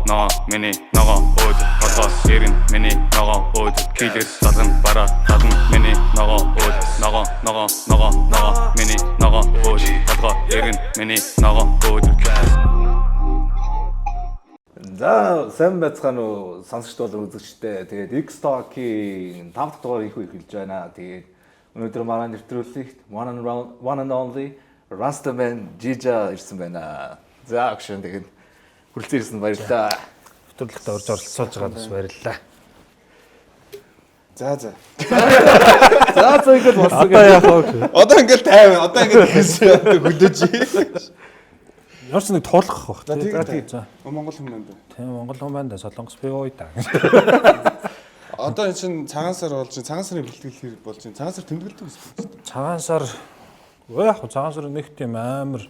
ноо миний ногоо өөд толгой ирэн миний ногоо өөд килээс салган бараа талан миний ногоо өөд ногоо миний ногоо өөд толгой ирэн миний ногоо өөд. За сайн байцгаана уу сонсогч болон үзэгчтэй. Тэгээд X-Talk-ийн 5 дахь дугаар их эхэлж байна. Тэгээд өнөөдөр манай нэвтрүүлэгт one and only Rastaman Jija ирсэн байна. За агшин тэгээд хүрэлцэн ирсэн баярлалаа. Нэвтрүүлэгт орж оролцуулж байгаад бас баярлалаа. За. За ингэж болсон. Одоо яах вэ? Одоо ингээл тайван. Одоо ингээд хөдөөж. Ямар ч нэг туулах бах. За тийм. За. Монгол хүмүүс байна. Тийм Монгол хүн байна да. Солонгос би ой та. Одоо энэ чинь цагаан сар болж чинь цагаан сарын бэлтгэл хэрэг болж чинь цагаан сар тэмдэглэдэг гэсэн. Цагаан сар яг цагаан сар нэг тийм амар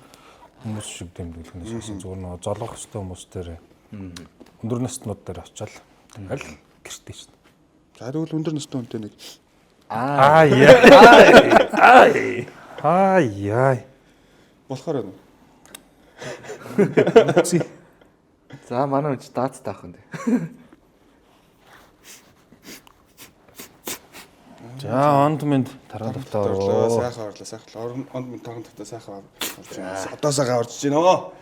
хүмүүс шиг тэмдэглэнээс болсон зүгээр нэг золгох хөстэй хүмүүс дээр өндөр настнууд дээр очил. Тэгэл гэртээ шин. За тэгвэл өндөр настай хүнтэй нэг Ай. болохоор байна. За манай үуч дац таах нь. За онд минь тарга давтаа ороо. Сайхан орлоо. Сайхан. Онд минь тарга давтаа сайхан орж байна. Одоо сайхан орж байна оо.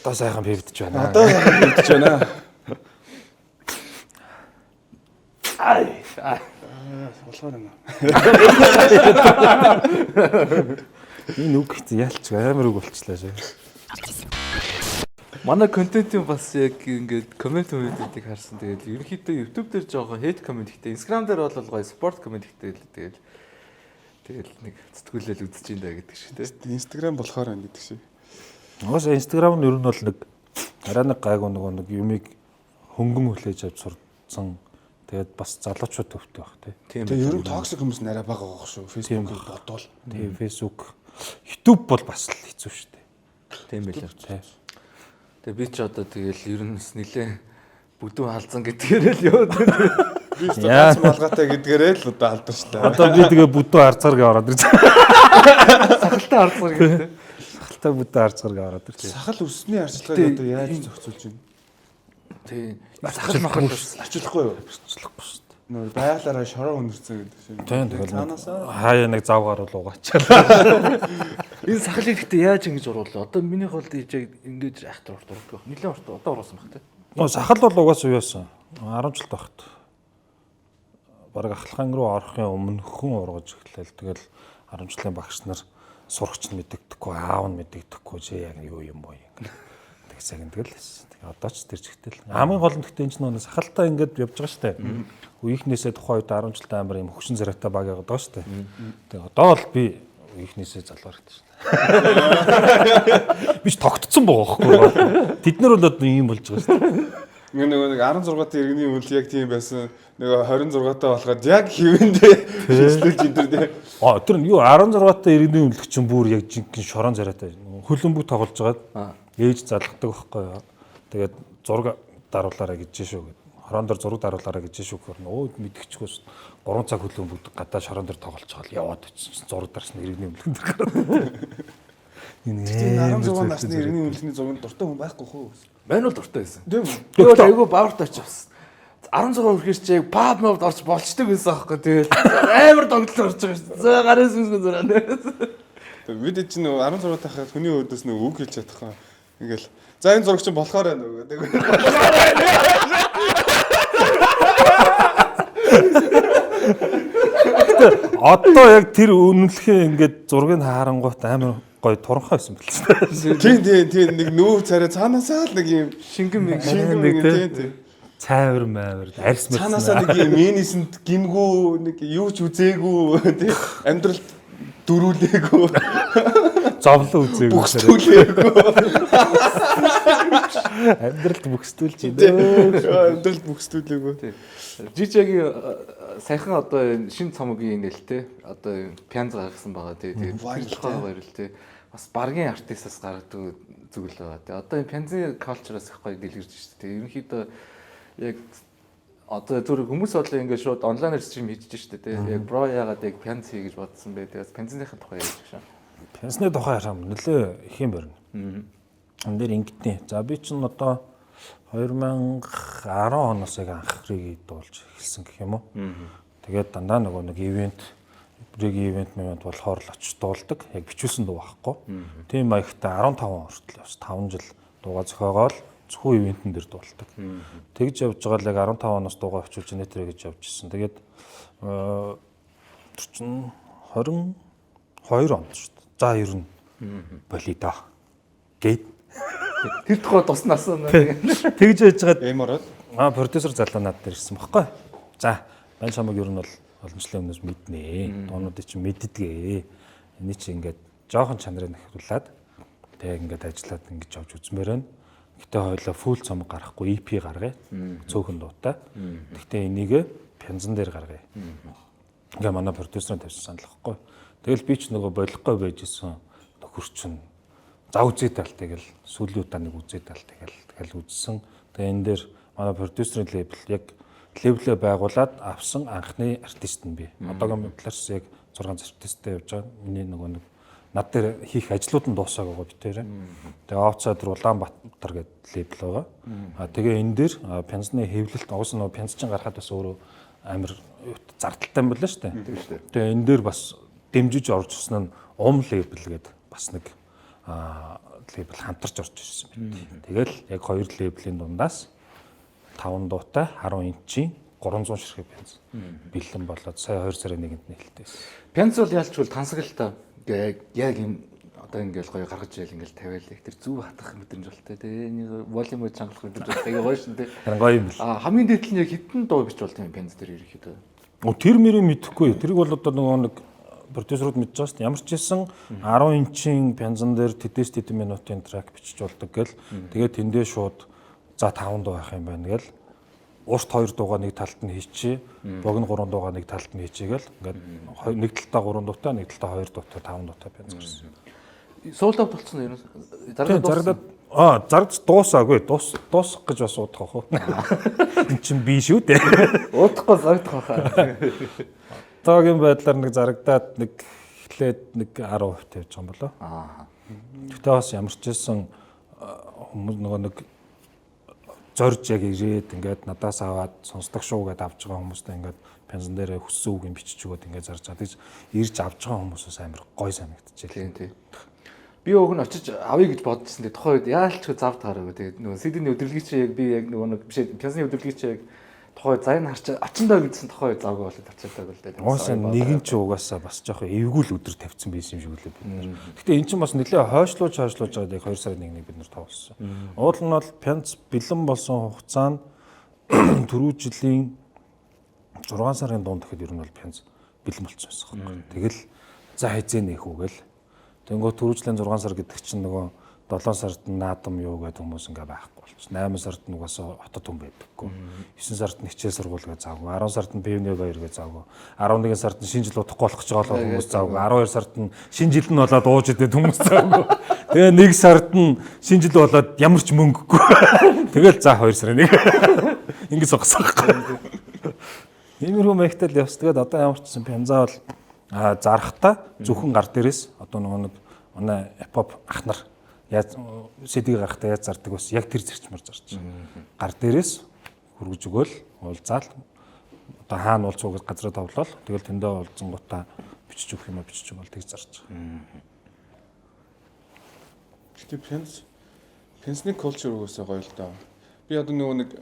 Одоо сайхан бивдэж байна. Одоо сайхан бивдэж байна. Болохоор байна. Энэ үг ялч амар үг болчихлаа шээ. Манай контентын бас яг ингээд комментүүдийг харсан. Тэгээд ерөнхийдөө YouTube дээр жоохон хейт коммент ихтэй, Instagram дээр бол гоё спорт коммент ихтэй л тэгэл нэг зэтгүүлэл үзэж ин даа гэдэг шиг тийм. Instagram болохоор байна гэдэг шиг. Уус Instagram нь ер нь бол нэг арай нэг гайгүй нэг юмыг хөнгөн хүлээж авч сурцсан. Тэгээд бас залуучууд төвтэй баг тийм. Тэгээ ер нь токсик хүмүүс нарай бага байгаа шүү. Facebook-ыг бодвол. Тийм Facebook, YouTube бол бас л хэцүү шүү дээ. Тийм байлаа. Тийм. Тэгээ би ч одоо тэгэл ер нь нилээ бүдүүн халзан гэдгээр л яваад. Би ч ганц малгайтай гэдгээрээ л одоо алдарчлаа. Одоо би тэгээ бүдүү арцгарыг ороод ирж байна. Сахалтай харцар гэдэг. Сахалтай бүдүү арцгарыг ороод ирж байна. Сахал өссний арчилгааг одоо яаж зохицуулж байна? Тийм. Сахал махал арчилахгүй юу? Арчлахгүй шүү дээ. Нөр байгалаараа шороо өнөрцөн гэдэг шиг. Тийм тэгэл хаяа нэг завгаар бол угаачаа. Энэ сахалыг гэхдээ яаж ингэж уруулаа? Одоо миний хол дижээ ингэж айхтар уртдаг. Нилээ урт одоо уруулсан баг тийм. Сахал бол угаас уяасан. 10 жил тахт. Бараг ахлахын руу орохын өмнө хүн ургаж эхлэв. Тэгэл 10 жилийн багш нар сурагч нь мэддэгдэхгүй, аав нь мэддэгдэхгүй чи яг юу юм боо юм. Тэгсэг тэгэл. Одоо ч тэр зэгтэл. Хамгийн гол нь гэхдээ энэ ч нөө сахалтай ингээд явж байгаа шүү дээ. Үеийнхнээсээ тухайн үед 10 жилдээ амар юм хөгшин царайтай баг яваад байгаа шүү дээ. Тэгээ одоо бол би үеийнхнээсээ залуур гэдэг шүү дээ. Би ч тогтцсон байгаа байхгүй. Тэд нар бол одоо ийм болж байгаа шүү дээ. Нэг 16-т иргэний үйл яг тийм байсан. Нэг 26-таа болоход яг хэвэндээ шийдлүүлж идэр дээ. Тэр нь юу 16-таа иргэний үнэлэх чинь бүр яг жинхэнэ шорон царайтай. Хөлбөмбөг тоглож байгаад ээж залгадаг байхгүй юу. Тэгээд зураг даруулаарай гэж шүү гэд. Хорон дээр зураг даруулаарай гэж шүү гэхээр өө мэдчихгүйс 3 цаг хөлбөмбөг гадаа шорон дээр тоглож байгаа л яваад очиж зураг дарсан иргэний үнэлэх дээр гараад. Энэ 16 насны иргэний үнэлэхний зургийн дуртай хүн байхгүй хөө. Мань бол дуртай байсан. Тийм үү? Би бол айгүй баавартай очивс. 16 хүрэхэр чи паб мод орж болчдөг байсан аахгүй. Тэгээд амар догтлол орж байгаа шүү. За гарын сүнсгэн зураа. Бид чинь 16 тахад хүний өдөөс нэг үг хэлж чадахгүй. Ингээл за энэ зураг чинь болохоор байна уу гэдэг. Одоо яг тэр үнэлэхээ ингээд зургийг харангуут амар гоё туранхай байсан бэлээ. Тийм нэг нүүр царай цаанаасаа л нэг юм Шингэн тийм. Цайвар маавар арьс мэт. Цаанаасаа нэг юм минисэнд гимгүү нэг юу ч үзээгүй тийм амьдралд дөрүүлээгүй. Зовлон үзээгүй. Бүхсдүүлээгүй. Амьдралд бүхсдүүлж байна. Амьдралд бүхсдүүлээгүй. Жижигийн саяхан одоо шинэ цомгийн нэлтэй одоо пянз гаргасан байгаа тийм баярлалаа. Бас баргийн артистаас гаргадаг зүйл байгаа. Тэгээ одоо энэ пянзын калчраас их гоё дэлгэрж шүү дээ. Ерөнхийдөө яг одоо зөвхөн хүмүүс бодлоо ингээд шууд онлайнаар стрим хийж шүү дээ. Яг бро яагаад яг пянз хий гэж бодсон бэ? Тэгээс пянзныхын тухай ярьж байгаа. Пянзны тухай харам нөлөө их юм байна. Энэ дээр ингэдэй. За би чинь одоо 2010 оноос яг анх рegi дуулж эхэлсэн гэх юм уу. Тэгээд дандаа нөгөө нэг рegi ивент болохоор л очиж дуулдаг. Яг бичүүлсэн дуу байхгүй. Тийм маягтай 15 он хүртэл бас 5 жил дуугаа зохиогоол зөвхөн ивентэн дээр дуулдаг. Тэгж явж байгаа л яг 15 оноос дуугаа бичүүлж нэтэрэ гэж явж ирсэн. Тэгээд 22 онд шүү дээ. За ер нь болио доо. Гээд Тэр тухай туснаас тэгж яжгаад Эмороод продюсер залуу над дээр ирсэн баггүй. За, байн чамаг ер нь бол олон жилийн өмнөөс мэднэ. Дуунуудыг чинь мэддгээ. Эний чинь ингээд жоохон чанарыг нөхрүүлээд тэг ингээд ажиллаад ингэж авч үзмээр байна. Гэтэ хоёлаа фул цомог гаргахгүй EP гаргая. Цөөхөн дуутай. Гэтэ энийг пянзан дээр гаргая. Ингээ манай продюсерын тавьсан санал واخгүй. Тэгэл би ч нөгөө болохгүй байж исэн нөхөр чинь за үзээ тал тэгэл сүүлийн удаа нэг үзээ тал тэгэл үзсэн. Тэгээ энэ дээр манай продюсерын лейбл яг лейблээ байгуулад авсан анхны артист нь би. Одоогийн талаас яг 6 артисттэй явж байгаа. Миний нөгөө нэг над дээр хийх ажлууд нь дуусаагүй байгаа битээрээ. Тэгээ Outsider Улаанбаатар гэдэг лейбл байгаа. Тэгээ энэ дээр пянзны хэвлэлт уус нөгөө пянзчин гарахад бас өөрөө амар зардалтай юм байна шүү дээ. Тэгээ энэ дээр бас дэмжиж орж ирсэн нь лейбл гэдэг бас нэг лейбл хамтарч орж ирсэн байт. Тэгэл яг хоёр лейблийн дундаас 5 дуутай 10 инчийн 300 ширхэг пянз бэлэн болоод сая 2 сарын 1-нд нээлттэйсэн. Пянз бол ялчгүй тансаглалтаа яг юм одоо ингээл гоё гаргаж ийл ингээл тавиал тэр зүв хатах мэдрэмжлтэй тий энийг волюм чангалах мэдрэмжлтэй гоё шин тий гоё юм бэл. Хамгийн дээд нь яг хитэн дуу бич болт юм пянз дээр ерөөхдөө. Тэр мөрөө мэдэхгүй. Тэрийг бол одоо нөгөө нэг продюсерууд мэдж байгаа шүү дээ. Ямар ч хэлсэн 10 инчийн пянзан дээр тэдээс тэдэн минутын трак бичиж болдог гэл. Тэгээд тэндээ шууд за 5 дуу байх юм байна гэл. Урт 2 дуугаа нэг талд нь хийчихье. Богино 3 дуугаа нэг талд нь хийчихье гэл. Ингээд нэг талдаа 3 дуутай, нэг талдаа 2 дуутай, 5 дуутай пянз гарсан. Суулаа болцсон юм. Зарагдаж дуусаагүй. Дуусах гэж бас уудах واخ. Эн чин би шүү дээ. Уудахгүй зарагдах байхаа. Тоогийн байдлаар нэг зарагдаад нэг эхлээд нэг 10% тавьж байгаа юм болоо. Гэтэ бас ямар ч байсан хүмүүс нөгөө нэг зорж яг ирээд ингээд надаас аваад сонсдог шүү гэдээ авч байгаа хүмүүстэй ингээд пензон дээр хүссэн үг юм бичиж өгөөд ингээд зарж байгаа. Тэгж ирж авч байгаа хүмүүсээс амар гой санагдчихжээ. Тийм. Би өг нь очиж авъя гэж бодчихсон. Тэгээ тухайн үед яалчгүй завд гараагүй. Тэгээ нөгөө CD-ний өдөрлөгч яг би яг нөгөө нэг биш пензны өдөрлөгч яг тухайн зайн харч очиндоо гэдсэн тухайн үед завгүй болоод очиадаг л дээ. Уусаа нэгэн ч угаасаа бас жоох эвгүүл өдөр тавьсан байсан юм шиг үлээ бид нар. Гэтэ эн чинь бас нэлээ хойшлууж байгаад яг 2 сарын 1-ний бид нар тоглосон. Уул нь бол пенз бэлэн болсон хугацаанд түрүү жилийн 6 сарын дунд гэхэд ер нь бол пенз бэлэн болчихсон байсан. Тэгэл за хизээ нээх үгээл. Тэнгөө түрүүжлийн 6 сар гэдэг чинь нөгөө 7 сард наадам юу гэдэг хүмүүс ингээ байхгүй болчих. 8 сард нь угаасаа хотод хүн байдаггүй. 9 сард нь хичээл сургууль гэж заагүй. 10 сард нь бивний баяр гэж заагүй. 11 сард нь шинэ жил удахгүй болох гэж байгаа хүмүүс заагүй. 12 сард нь шинэ жил нь болоод ууж идэх хүмүүс заагүй. Тэгээ 1 сард нь шинэ жил болоод ямар ч мөнгөгүй. Тэгэл за 2 сарын 1. Ингэ согсоохгүй. Иймэрхүү маягтал явс. Тэгээд одоо ямар ч юм пянзаа бол зарахта зөвхөн гар дээрээс одоо нөгөө нэг манай апоп ахнар яаж CD гарахтаа яаж зардаг бас яг тэр зарчмаар зарч байна. Гар дээрээс хөргөж өгөөл уулзаал одоо хаана уулзах гэж газраа товлол тэгэл тэндээ уулзсан гутаа бичиж өгөх юм а бичиж өгөөл тэг зарч байгаа. Гэтэ пенсны culture уусаа гоё л доо. Би одоо нөгөө нэг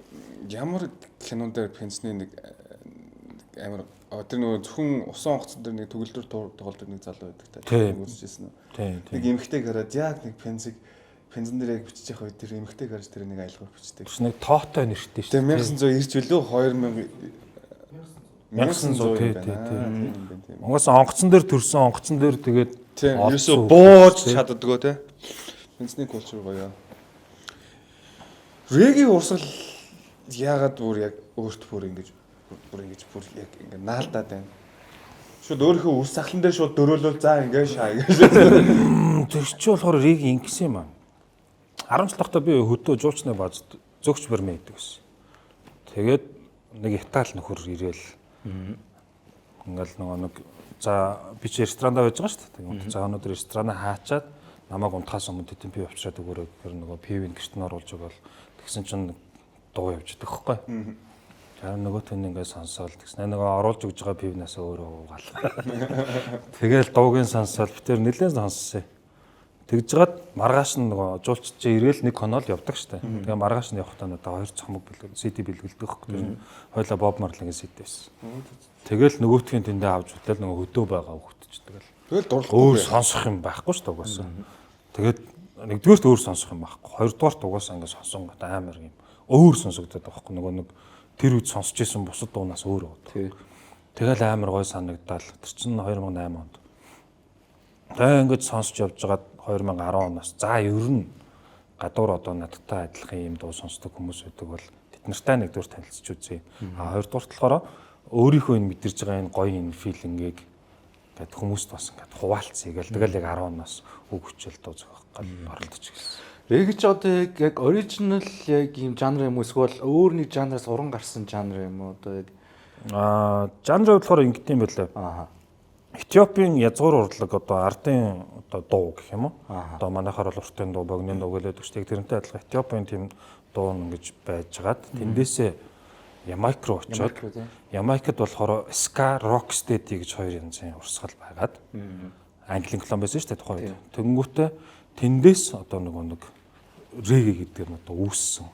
ямар кинон дээр пенсны нэг амар тэр нөгөө зөвхөн усан онгоцон дээр нэг төгөлдөр тоглолт нэг залуу байдаг та үзчихсэн үү? Нэг эмхтэй гараад яг нэг пензэн дээр яг бичиж явах үед тэр эмхтэй гараж тэр нэг айлгуур бичдэг. Нэг тоотой нэртэй шүү дээ. 1900 ирж билүү 1900 тий. Угаасаа онгоцон дээр төрсэн онгоцон дээр тэгээд ерөөсөө бууж чаддаггүй те. Пенсны culture гоё. Реги урсгал яагаад бүр яг өөрт бүр ингэж яг ингэ наалдаад байна. Шууд өөрийнхөө үс сахлан дээр шууд дөрөөлөл за ингэ шаа гэж. Тэр чи болохоор реги ингэсэн юм аа. 10 жил тахта би хөдөө жуучны баз зөгч бэрмэ гэдэг байсан. Тэгээд нэг Итали нөхөр ирээл. Ингээл нэг за би чи ресторанда байж байгаа шүү дээ. Тэгээд за өнөөдөр ресторана хаачаад намайг унтахаас өмнө тэдэн пив авчираад өгөөрэй гэхээр нөгөө пивийг гэрт нь оруулж өгөөл тэгсэн чинь дуу явж идэх хөхгүй. Харин нөгөө тэн ингээд сонсоол тэгснэ нөгөө оруулж өгж байгаа пивнаас өөрөө уугаал. Тэгэл дуугийн сонсоол битэр нэлээд сонссоо. Тэгж жагаад маргааш нь нөгөө жуулч чи ирээл нэг конол явдаг штэ. Тэгээ маргааш нь явахдаа надаа 2 цомог бэлгэл CD бэлгэлдэг хөхгүй. Тэр нь хойлоо Боб Марлигийн CD байсан. Тэгэл нөгөөтгийн тэндээ авч утлал нөгөө хөдөө байгаа хөвгтчдэг л. Тэгэл дурлахгүй. Өөр сонсох юм байхгүй шүү дээ угаасаа. Тэгээд нэгдүгээрт өөр сонсох юм байхгүй. Хоёрдугаарт угаасаа ингээд сонсон гот амар юм. Өөр сонсогдоод байгаа байхгүй. Нөгөө нэг тэр үед сонсч байсан бусад дуунаас өөр байгаа. Тэгэл амар гой санагдал. Тэр чинь 2008 онд. Тэгээ ингээд сонсч явж байгаад 2010 оноос за ер нь гадуур одоо надтай адилхан юм дуу сонсдог хүмүүс байдаг бол тэд нартай нэгдүгээр танилцж үзье. А хоёрдугаарт болохоор өөрийнхөө энэ мэдэрж байгаа энэ гоё энэ филингийг ингээд хүмүүст бас ингээд хуваалцъя гэл тэгэл яг 10 оноос үг хүчил дуу зохиох гал оролдож ирсэн. Регги ч одоо яг оригинал яг ийм жанр юм уу эсвэл өөр нэг жанраас уран гарсан жанр юм уу одоо яг жанр болохоор ингэдэм байлаа. Аа. Этиопийн язгуур урлаг одоо ардын одоо дуу гэх юм уу? Одоо манайхаар бол уртын дуу, богны дуу гэлээд өчтэй тэрнтэй адилхан Этиопийн тийм дуу ингэж байжгаад тэндээсээ Ямайк руу очиод Ямайкад болохоор ska rocksteady гэж хоёр янзын урсгал байгаад Английн клуб байсан шүү дээ тухайн үед. Тэнгүүтээ тэндээс одоо нэг регги гэдэг нь одоо үүссэн.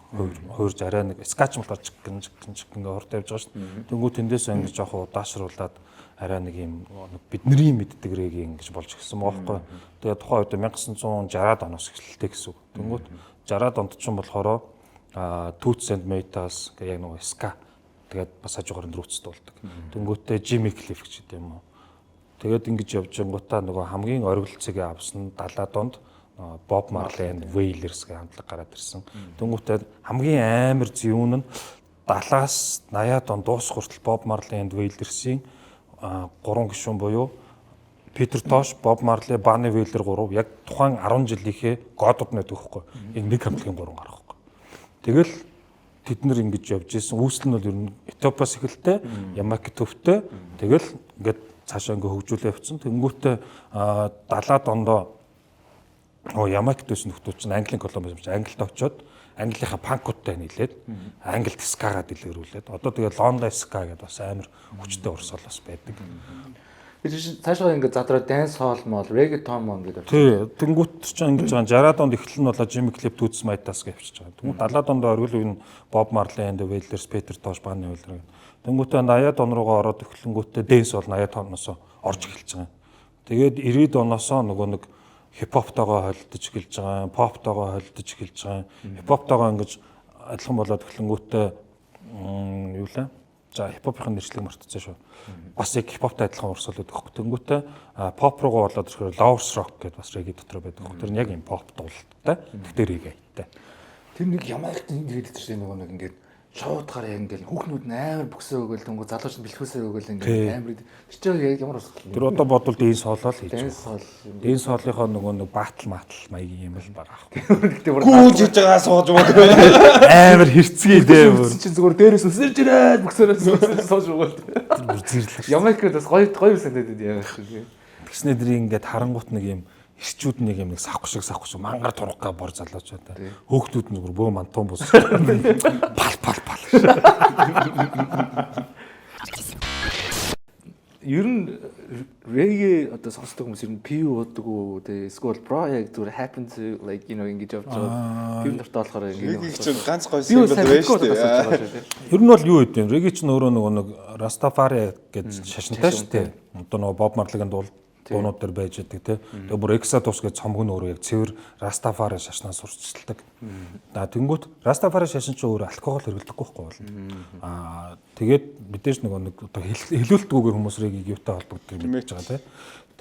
Хуурж арай нэг скач болохоор ингээ хорт явж байгаа шүү дээ. Тэнгүү тэндээс ингэ жоох удаашруулад арай нэг юм бидний мэддэг регги ингэж болж эхэлсэн байгаа байхгүй. Тэгээ тухайн үед 1960-аад оноос эхэлтэй гэсэн үг. Тэнгүүт 60-аад онд ч юм болохоор Toots and Maytas гэх яг нэг ska тэгээд бас хажуугаар нь roots дуулдаг. Тэнгүүтээ Jimmy Cliff гэж юм уу. Тэгээд ингэж явж гингуудаа нөгөө хамгийн оргилцыг авсан 70-аад онд Bob Marley and Wailers гэх хамтлаг гараад ирсэн. Тэнгүүтээ хамгийн амар зөвүүн нь 70-аас 80-аад он дуус хүртэл Bob Marley and Wailers-ийн 3 гишүүн буюу Peter Tosh, Bob Marley, Bunny Wailer 3 яг тухайн 10 жилийнхээ годод нэдэг хөхгүй. Нэг хамтлагийн 3 гарах хөхгүй. Тэгэл тэд нар ингэж явж исэн. Үүсэл нь бол ер нь Этиопиас эхэлтэй, Ямайк төвтэй. Тэгэл ингээд цаашаа ингээ хөгжүүлээ явцсан. Тэнгүүтээ 70-аад ондоо Ямайк төс нөхдүүд чинь Английн колони байсан чинь Англид очиод Английнхаа панкуудтай нийлээд Англид скагаа дэлгэрүүлээд одоо тэгээ Лондон ска гэдээ бас амар хүчтэй урсгал бас байдаг. Цаашаа ингээ задраа dance hall мол reggaeton мон гэдэг. Тий, тэнгуут чинь ингэж байгаа 60-аад онд эхлэн болоо Jimmy Cliff Toots Maytas гэж явчихж байгаа. Тэнгуут 70-аад онд оргил үе нь Bob Marley and the Wailers, Peter Tosh, Bunny Wailer. Тэнгуутээ 80-аад он руугаа ороод эхлэнгүүтээ dance бол 80-аад оноос орж эхэлж байгаа. Тэгээд 90-ад оноос нөгөө нэг хипхоптойгоо холдож эхэлж байгаа, поптойгоо холдож эхэлж байгаа. Хипхоптойгоо ингэж адилхан болоод эхлэнгүүтээ юу лээ? За хипхопын нэршлиг мартчихсан шүү. Бас яг хипхоптой адилхан урсгал өгөх. Тэнгүүтээ поп руугаа болоод ирэхээр Lovers Rock гэдээ бас reggae дотор байдаг. Тэр нь яг юм поп дуулалттай. Тэгтэр reggae-тэй. Тэр нэг Ямайкт ингээд тэр нөгөө нэг ингээд шоудгаар яг ингээд хүүхнүүд нь амар бөксөө өгөөл тэнгүү залууч нь бэлхүүсээ өгөөл ингээд амар тэр чинь яг ямар урсгал. Тэр одоо бодвол дэн соолоо л хийж байгаа. Дэн соолынхоо нөгөө нэг батл маягийн юм л байгаа. Гүүж хийж байгаа сууж өгöd. Амар хэрцгий дээ. Чинь зүгээр дээрээс өсөрж ирээд бөксөөрөөс сууж өгöd. Зүрлэх. Ямайкад бас гоё санагдаад яа гэх. Тэгснэ дэрийг ингээд харангуут нэг юм ирчүүд нэг юм нэг савх шиг мангар турхгаа бор залууч одоо хөөхтүүд нь бөө мантун бус пал ер нь reggae одоо сонсдог хүмүүс ер нь PU уудаг уу тэгээ эсвэл bro яг зүгээр happen to like you know ингэж явж байгаа PU нарт болохоор reggae чинь ганц гоё символ байж тээ. Ер нь бол юу гэдэг юм reggae чинь өөрөө нэг Rastafari гэж шашинтай шүү дээ. Одоо нөгөө Bob Marley-гийн дуунууд дээр байж байдаг тий. Тэгээ бүр Exodus гэж цомог нь өөрөө яг цэвэр Rastafari шашнаас сурчилдаг. Тэнгүүт Rastafari шашин ч өөрөө алкогол хэрэглэдэггүй байхгүй бол. Тэгээд мэдээж нөгөө нэг одоо хэлүүлэлтгүйгээр хүмүүс reggae юутай холбогддог юм гэж байгаа тий.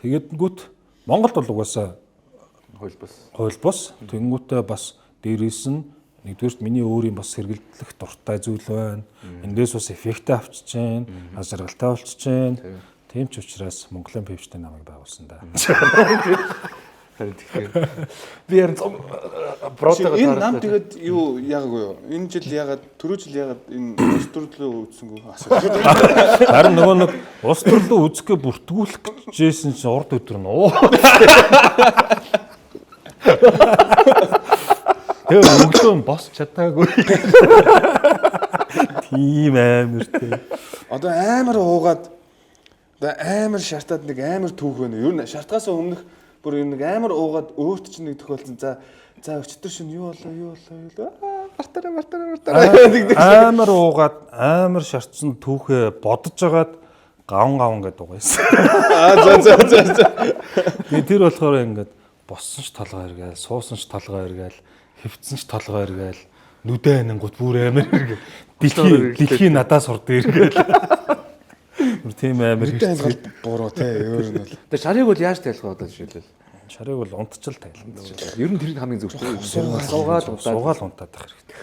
Тэгэнгүүт Монголд бол угаасаа хууль бус. Тэнгүүтээ бас дээрээс нь нэгдүгээрт миний өөрийн бас хэрэглэх дуртай зүйл байна. Эндээс бас эффект авчиж байна. Аз жаргалтай болчихж байна. Тийм ч учраас Монголын пивчтэй намайг байгуулсан да. Харин тэгэхээр би ярь бротогоо энэ нам тэгээд юу яагагүй юу? Энэ жил яагаад түрүү жил яагаад энэ улс төрлөө үүсэнгүү асууж. Харин нөгөө нэг улс төрлөө үзэхээ бүртгүүлэх гэжсэн чинь урд өдөр нь уу. Тэгээ өглөө босч чадаагүй. Тийм амар тий. Одоо амар уугаад одоо амар шартаад нэг амар түүх байна. Ер нь шартгаас өмнөх бүр нэг амар уугаад өөрт чинь нэг тохиолдсон. За өчтөр шин юу болоо. Мартараа. Амар уугаад амар шартсан түүхээ бодож агаад гаван гэдэг угаасан. За. Тэгээ тэр болохоор ингээд боссон ч толгой эргээл, суусан ч толгой эргээл, хөвцөн ч толгой эргээл, нүдэ анингууд бүр амар эргээл. Дэлхий надаас сурд эргээл. Бүр тийм амар хэрэгцээ буруу те өөр нь бол. Тэгээ шарыг бол яаж тайлах вэ одоо жишээлбэл? Шарыг бол унтчил тайлна. Ер нь тэр хамгийн зөв шүү. Суугаал унтаад байх хэрэгтэй.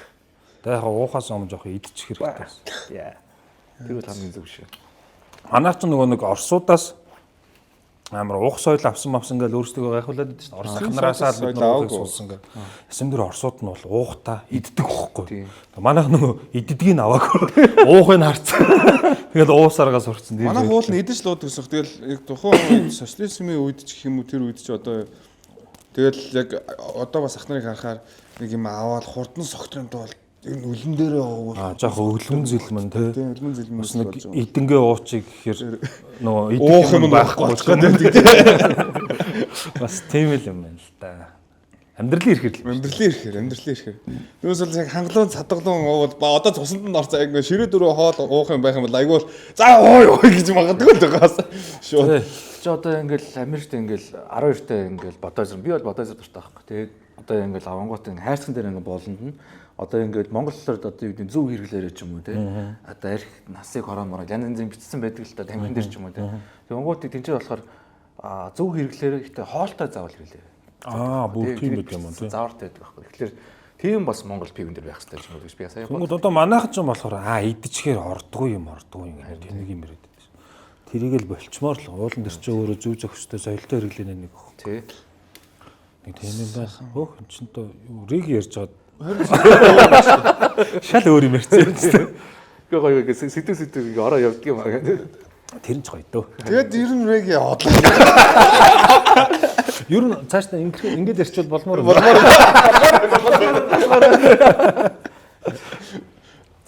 Тэгээ яг уухаас өмнө жоох идчих хэрэгтэй. Яа. Тэр бол хамгийн зөв шүү. Манайх ч нөгөө нэг Оросуудаас амар уух соёл авсан ингээл өөрсдөө гайхуулаад байдаг шүү. Орос нараасаа бид нар уухыг суулсан гэх. Эсэм дээр Оросууд нь бол уухтаа иддэг хөхгүй. Манайх нөгөө иддгийг аваагүй. Уухыг харцсан. Тэгэл уусаргаа сурцсан. Манайх уул нь идэж л ууд гэсэн. Тэгэл яг тухайн социализмын үед ч гэх юм уу тэр үед ч одоо тэгэл яг одоо бас ах нарыг харахаар нэг юм аваад хурдан согтромт бол ер нь үлэн дээрээ ууул. Жоох өлмөн зэлмэн тий. Тийм үлэн зэлмэн бас нэг идэнгээ уучиг гэхээр нөгөө идэх юм байхгүй болчиход. Бас тийм л юм байна л да. Амьдралын ирэхээр. Юус бол яг хангалуун цадгалуун уувал ба одоо цусанд нь орцоо ингээ ширээ дөрөв хоол уух юм байх юм бол айгүй за ой гэж магадгүй л байгаас. Шууд. Чи одоо ингээл Америкт ингээл 12-тай ингээл бодоозер би бол бодоозер дуртай байхгүй. Тэгээд одоо ингээл авангууд ингээл хайрцаг дээр ингээл болонд нь одоо ингээд монголчууд одоо юу гэдэг зөв хэрэглээрэй ч юм уу те. Одоо арх насыг хороомоор янз янзын бичсэн байдаг л та тамхин дээр ч юм уу те. Тэгээд онгуудыг тэнцээ болохоор зөв хэрэглээрэй гэхдээ хоолтой заавал хэрэглээрэй. Бүр тийм байт юм тий. Заавартай байдаг байхгүй. Тэгэхээр тийм бас Монгол пивэн дээр байх хэрэгтэй юм гэж би сая. Тэгвэл одоо манайхан ч юм болохоор идчихээр ордгүй юм ингээд тэнэг юм яриад байдаг шүү. Тэрийг л болчмоор л уулан дээр чи өөрөө зөв зохистой соёлтой хэрэглэнэ нэг өгөх. Тий. Нэг тийм юм байх. Хөөх эн чин то риг ярьж байгаа. Шал өөр юм ярьсан. Гэ гоё сэдв ороо явдаг юм аа. Тэр нь ч гоё дөө. Тэгээд ер нь рэг яваад. Ер нь цааш та ингэж ярьчвал болмоор.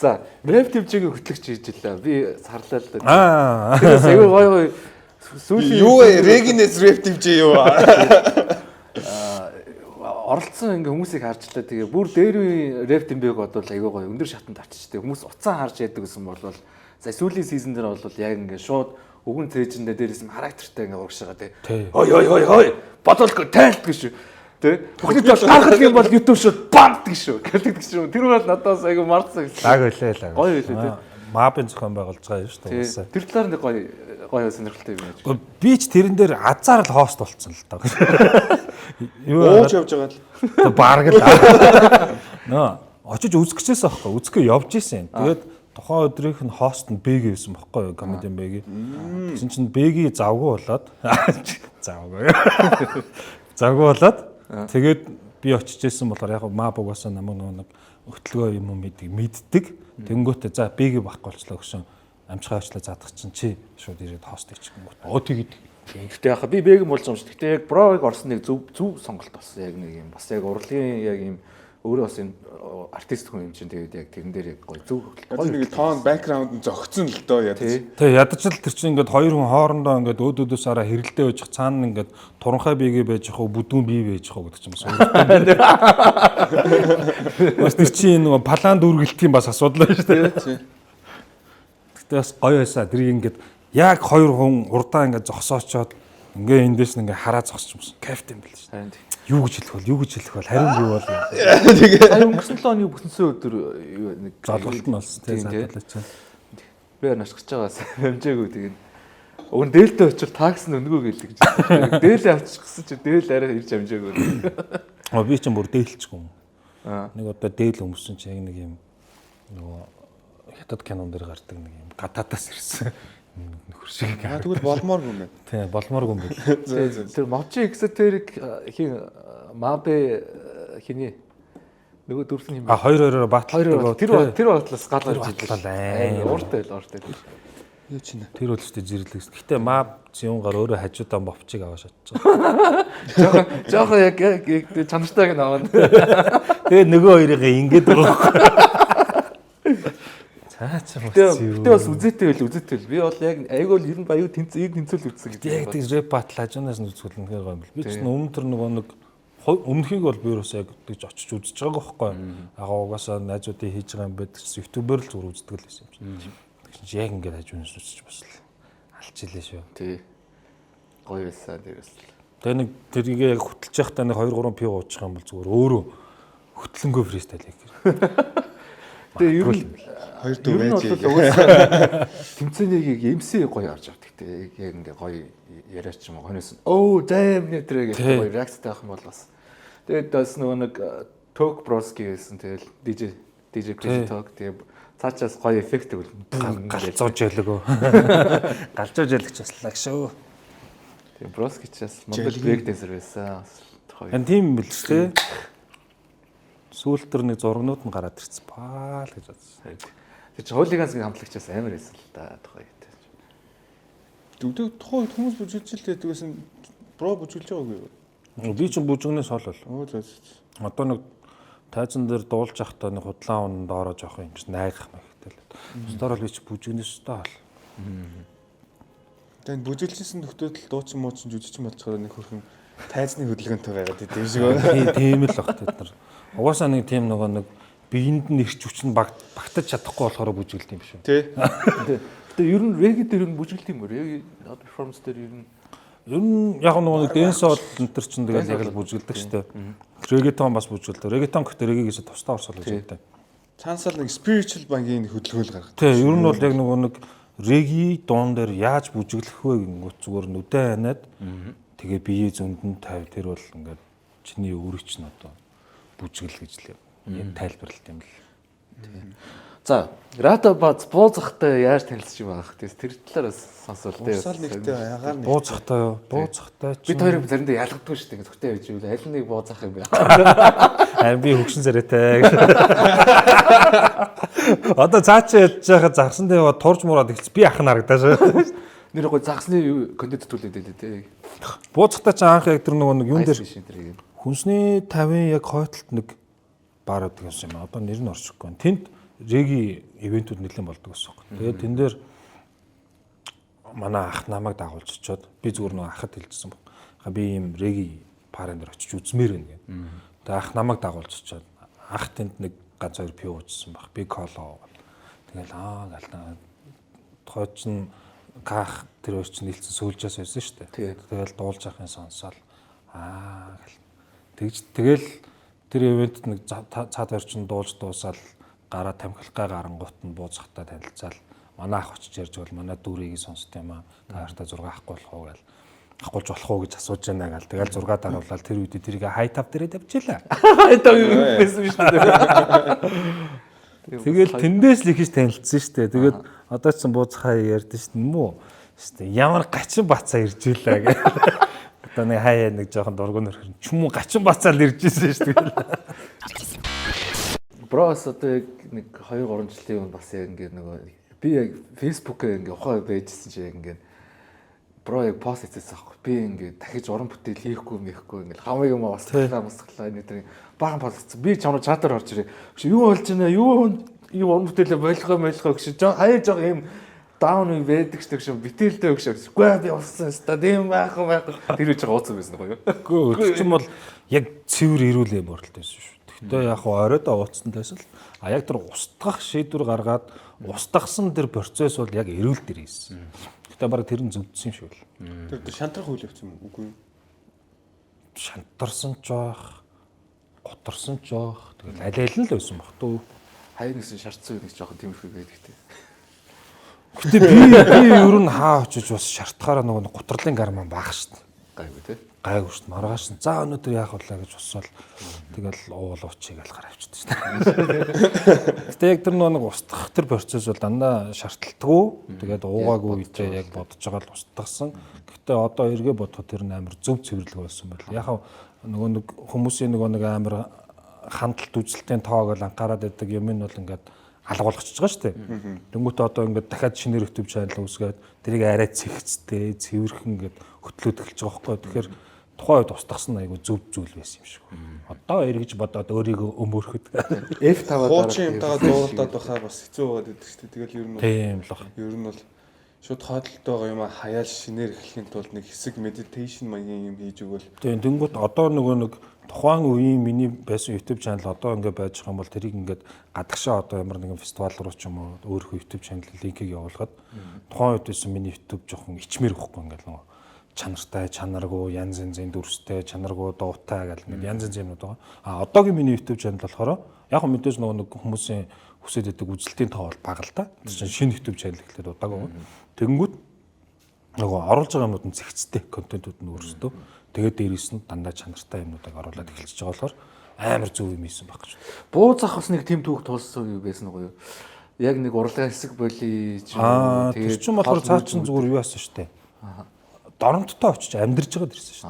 За, рэп төвчийг хөтлөгч хийж илээ. Би сарлаа л да. Тэгээс аягүй гоё сүүлийн юу регинес рэп төвчээ юу? оролцсон ингээ хүмүүсийг харжлаа. Тэгээ бүр дээр үе рэп тэмбэг бодвол аягүй гоё өндөр шатанд авчижтэй. Хүмүүс уцаан харж яддаг гэсэн бол за сүүлийн сизон дээр бол яг ингээ шууд өгөн цээжиндээ дээрээс нь характертай ингээ урагшаага тий. Хой бодолгүй тайлдаг шүү. Тэ. Бүхний бол гарах юм бол YouTube шууд бамдаг шүү. Гэлдэг шүү. Тэр бол надаас аягүй мартсан. Лаг байлаа. Гоё байлаа тий. Мабын зохион байгуулж байгаа юм шүү дээ. Тэр талаар нэг гоё сонирхолтой юм яаж. Би ч тэрэн дээр азар л хост болцсон л даа. Ууж явж байгаа л. Бараг л. Нөө очиж үзгэжсэн аахгүй. Үзгээ явж исэн. Тэгээд тухайн өдрийнх нь хост нь Бэги байсан байхгүй юу? Комедиан Бэги. Тэгсэн чинь Бэги завгүй болоод тэгээд би очиж исэн болохоор яг маб угаасаа намайг нэг хөтөлгөө юм мэддэг. Тэнгүүтээ за Бэги байхгүй болчлоо гэсэн амжихаа очлоо заадах чинь чи шууд ирээд хост хийчих юм уу? Тэгээд Гэхдээ яхаа би бэгэн болж байгаа юм шиг. Гэхдээ яг броог орсон нэг зөв сонголт болсон. Яг нэг юм бас яг урлагийн яг юм өөрөө бас энэ артист хүн юм чинь тэгээд яг тэрэн дээр яг гоё зөв гоё нэг тоон бэкграунд нь зөгцсөн л доо ядаж. Тэгээ ядаж л тэр чинь ингээд хоёр хүн хоорондоо ингээд өөдөөс араа хэрэлдээ байж цаана ингээд туранхай биегээ байж хаа бүдүүн бие байж хаа гэдэг ч юм уу. Бас тэр чинь нөгөө паланд үргэлтийн бас асуудал байна шүү дээ. Гэтэ бас гоё байсаа тэр ингээд яг хоёр хүн урдаа ингээд зогсоочоод ингээ эндээс ингээ хараа зогсч юмсан кайфтай юм бэл шүү дээ. Юу гэж хэлэх бол харин юу бол тэгээ өнгөрсөн 7 оны бүснсэн өдөр нэг залгалт нь болсон тийм задлаач. Би нашгирч байгаас хэмжээгүй тэгээд өгн дээлтэй очил такс нь өнгөө гэлээ гэж. Дээлээ авчихсан чи дээл арай ирж амжаагүй. Би ч бүр дээлчихгүй юм. Нэг одоо дээл өмсөн чи яг нэг юм нөгөө хятад кинон дээр гардаг нэг юм гадаадаас ирсэн нөхөр шиг. Тэгвэл болмооргүй юм байна. Тийм, болмооргүй юм байна. Тэр мовчи эксотерик хин мабе хиний нөгөө дөрвөн юм. Хоёр-хоёроо батлдаг. Тэр батлаас гал гарч ирлээ. Ууртай. Юу ч нэ. Тэр бол ч зэрлэгс. Гэтэ маа зюнгаар өөрөө хажуудаа мовчиг аваа шатчихсан. Жохоо яг чанартайг наваад. Тэгээ нөгөө хоёрыг ингээд өгөхгүй. Цаач Гэтэ бас үзээтэй байл. Би бол яг айгүй бол ер нь баяу тэнцэл үзсэн гэдэг. Яг тийм рэп батл хажуунаас нь үзвэл үнэхээр гоё юм бэл. Би ч өмнө тэр нөгөө нэг өмнөхийг бол би юусаа яг тэгж очиж үзэж байгааг байхгүй. Агаа угаасаа найзуудын хийж байгаа юм байд гэсэн YouTube-ээр л зүр үздэг л байсан юм чинь. Тэгсэн чи яг ингээд хажуунаас үзэж бас л алчилээ шүү. Тий. Гоё байсан дээрээс. Тэгээ нэг тэрийг яг хөтлж явахдаа нэг 2-3 пив уучих юм бол зүгээр өөрөө хөтлөнгөө фристайл хийх гэр. Тэгээ ер нь Хоёр дүү байж. тэмцээнийг MC гоё авч авдаг те. Яг ингээ гоё яриач юм хоньос. Оо damn нэтрэг гэх гоё реакцтай авах юм бол бас. Тэгээд бас нөгөө нэг Talk Broski гэсэн тэгэл DJ Crazy Talk тэгээ цаачаас гоё эффект өгөл галзууж ялгөө. Галзууж ялгч бас лаг шүү. Тэгээ Broski ч бас Монгол break dancer байсан. Эн тийм бил ч те. Сүүлд төр нэг зургнууд нь гараад ирсэн баа л гэж бодсон. Тэр чинь хуулиганцгийн хамтлагчаас амар байсан л да тухай гэдэг. Дүүдэг тухай хүмүүс бүжгэлж л байдаг гэсэн бро бүжгэлж байгаагүй юу? Би ч бүжгнээс хол бол. Оо зөө. Одоо нэг тайзан дээр дуулж явахдаа нэг худлаан он доороо жоох юм чи найгах мэхтэй л. Өстөр бол би ч бүжгнээс таа бол. Тэгээд бүжгэлжсэн нөхдөд л дуучин муучин жүжигчин болчихоор нэг хөрхөн тайзны хөдөлгөөнтэй байгаад идэв шиг байна. Тийм л баг тэд нар. Угаасаа нэг тийм нөгөө нэг биеинд нь ирч хүч нь багтаж чадахгүй болохоор бүжгэлт юм шүү. Тий. Гэтэ ер нь reggae дээр нь бүжгэлт юм уу? Reggae performance дээр ер нь яг нөгөө нэг dance hall энэ төр чинь тэгэл яг л бүжгэлдэг шүү дээ. Reggaeton бас бүжгэлдэг. Reggaeton гэхдээ reggae-гээс тусдаа орсол гэж байдаг. Цаанасаа нэг spiritual бангийн хөдөлгөөл гаргадаг. Тий, ер нь бол яг нөгөө нэг reggae дуун дээр яаж бүжиглэх вэ гингүүт зүгээр нүдэ ханаад тэгээ бие зөндөнд тавь тэр бол ингээд чиний өөрийг чинь одоо бүжгэл гэж л юм тайлбарлалт юм л. За, Рата бац бууцахтай яаж танилцж байгаа хэ? Тэр талаараас сонсвол дээ. Усаал нэгтэй ягаар нэг. Бууцахтай юу? Бууцахтай чи. Бид хоёрыг заримдаа ялгадгүй шүү дээ. Зөвхөн байж үл аль нэг бууцах юм бэ? Аа би хөгшин царайтай. Одоо цаачаа ядж байхад загсан дээр турж мураад ихс би ах нарагдаа шүү. Нэр гой загсны контент төлөөд байлээ те. Бууцахтай чи анх яг тэр нөгөө нэг юун дээр биш энэ тэрийг. хүнсний 50 яг хойтлолт нэг бар гэдэг юм. Одоо нэр нь орчихгүй. Тэнд реги ивентүүд нэлээд болдог гэсэн юм. Тэгээд тэн дээр манай ах намайг дагуулж очиод би зүгээр нөгөө ахад хэлжсэн баг. Би ийм реги парен дээр очиж үзмээр байна гэнэ. Тэгээд ах намайг дагуулж очиод ах тэнд нэг ганц хоёр пиу уучихсан баг. Би коло. Тэгэл гална тохойч нь ках тэр хоёр чинь нийлцэн сөүлжээс байсан шүү дээ. Тэгэл дуулж авахын сонсоол гэл тэгэл тэр ивент нэг цаад хоёр чинь дуулж дуусаал гараа тамхилгаа гарангуут нь бууцахтаа танилцаал манай ах очиж ярьж бол манай дүүрийг сонсд юм аа. Таарта 6 ахгүй болох уу гэл ахгуулж болох уу гэж асууж байна гал. Тэгэл 6 даруулаад тэр үед тэрийг хай тав дээрээ тавьчихлаа. Хай тав юм байсан шүү дээ. Тэгэл тэндээс л ихэж танилцсан шүү дээ. Тэгээд одоо ч бууцхаа ярьдэн шүү дээ мүү. Шүү дээ ямар гачин бацаа ирж илаа гэх. Одоо нэг хаяа нэг жоохон дургуун нөрхөн ч юм уу гачин бацаал ирж ирсэн шүү дээ. Брос одоо нэг 2-3 жилийн өмнө бас яг ингээд нөгөө би яг Facebook-ээр ингээд ухаа байжсэн чи яг ингээд бро яг пост хийсэн аахгүй. Би ингээд дахиж уран бүтээл хийхгүй ингээд хамаг юм бас тахлаа нэг тэр баахан пост. Би чамруу чатаар орж ирээ. Юу болж байна? Юу уран бүтээлээ болгоо гэж хаяа жоо юм даун үе байдаг шүү дээ. Битээлтэй өгш. Үгүй би болсон өстой. Тийм байхгүй. Тэр үеж байгаа ууцсан байсан гоё. Үгүй ч юм бол яг цэвэр ирүүлээ боролтой байсан шүү. Гэхдээ яг оройдоо ууцсантайс л яг тэр устгах шийдвэр гаргаад устгасан тэр процесс бол яг эрүүл дээр хийсэн. Гэхдээ баг тэр нь зөвдсөн юм шиг л. Тэр шантрах үйл явц юм үгүй юу? Шантарсан ч жоох, готорсон ч жоох. Тэгэл аль нь л байсан баг туу. Хаяа нэгсэн шартсан нэг жоохон тиймэрхүү байдаг те. Гэтэ би ер нь хаа очиж бас шартахаараа нөгөө гутрлын гарман баах шүү дээ. Гайгүй те. Гайгүй шүү дээ. Маргааш нь за өнөөдөр яах вэ гэж босвол тэгэл уул уучиг л гараа авчихдээ шүү дээ. Гэтэ яг тэр нэг устгах тэр процесс бол дандаа шаардлагагүй. Тэгээд уугаагүй үедээ яг бодож байгаа л устгасан. Гэтэ одоо эргээ бодоход тэр амар зөв цэвэрлэг болсон байл. Яг нөгөө нэг хүмүүсийн нөгөө нэг амар хандлт үзэлтийн тоог л анхаарал өгдөг юм нь бол ингээд алга болгочихж байгаа шүү дээ. Тэнгүүтээ одоо ингээд дахиад шинээр YouTube channel үүсгээд тэрийг арай цэгцтэй, цэвэрхэн ингээд хөтлөөд эхэлж байгаа байхгүй. Тэгэхээр тухайн үед устгасан айгу зөв зүйл байсан юм шиг. Одоо эргэж бодоод өөрийгөө өмөрөхөд F5 хуучин юмтайгаа зууралдаад байхаар бас хэцүү байгаад байдаг шүү дээ. Тэгэл ер нь тийм л баг. ер нь бол шууд хойдолтой байгаа юм хаяал шинээр эхлэхийн тулд нэг хэсэг meditation маягийн юм хийж өгвөл Тийм тэнгуут одоо нөгөө нэг тухайн үеийн миний байсан YouTube channel одоо ингээд байж байгаа юм бол тэрийг ингээд гадагшаа одоо ямар нэгэн фестивал руу ч юм уу өөрийнхөө YouTube channel линкийг явуулгаад тухайн үед байсан миний YouTube жоохон ичмэр өгөхгүй ингээд нөгөө чанартай, чанаргүй, янз янзын дүрстэй, чанаргүй, дуутай гэл нэг янз янз юмнууд байгаа. А одоогийн миний YouTube channel болохоор яг мэдээж нөгөө нэг хүмүүсийн хүсэж байдаг үзэлтийн тоо бол бага л да. Тэр чинь шинэ YouTube channel гэхлээр удаагүй. Тэгэнгүүт нөгөө оруулж байгаа юмуд нь зэгцтэй контентууд нь өөрсдөө тэгээд дээрээс нь дандаа чанартай юмнуудыг оруулаад эхэлчихэж байгаа болохоор амар зөв юм ийсэн баг гэж. Бууз ах бас нэг тим түүх тулсан юу байсан уу? Яг нэг урлагийн хэсэг боли ч тэр чинь болохоор цаа чин зүгээр юу яасан штэ. Доронттой очиж амьдарч байгаад ирсэн штэ.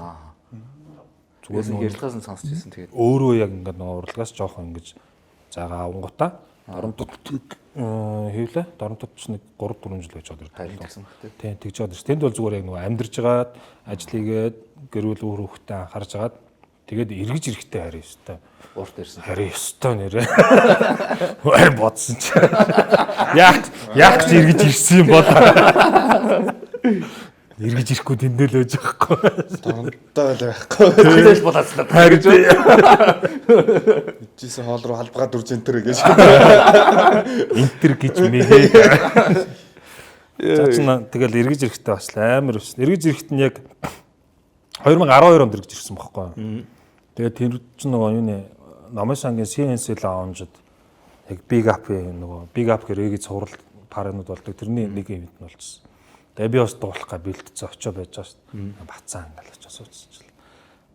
Зүгээр нэг ярилцлагаас нь сонсч ирсэн тэгээд. Өөрөө яг ингээд нөгөө урлагаас жоохон ингэж заагаа авангуудаа доронтод хийвлээ. Доронтод ч нэг 3-4 жил байж байгаа Харин дэр. гэсэн багт. Тийм тэгж байгаа дэр. Тэнд бол зүгээр яг нөгөө амьдарч байгаад ажил хийгээд гэрүүл өөр хөвгтөө анхаарж агаад тэгээд эргэж ирэхтэй харин өстой. Урт ирсэн. Харин өстой нэрээ. Харин бодсон чи. Яг ч эргэж ирсэн юм бол. Эргэж ирэхгүй тэндэл байж байгаа хгүй. донтой л байхгүй. Тэгэлж болоосна гэж. Жисэн хоол руу халбгаа дүрж энтер гэж. Интер гэж мэгээ. Цаашна тэгэл эргэж ирэхтэй бас амар өссөн. Эргэж ирэхэд нь яг 2012 онд эргэж ирсэн байхгүй. Тэгээд тэр чинь нөгөө юу нэ намын сангийн CNC лаунжд яг Big Up нөгөө Big Up гэрээгийн цуврал паранууд болдог. Тэрний нэг юм нь болчихсон. Тэгээ би бас дуулах га бэлтцээ очоо байж байгаа шүү дээ. Бацаа ингээл очоо сууцчихлаа.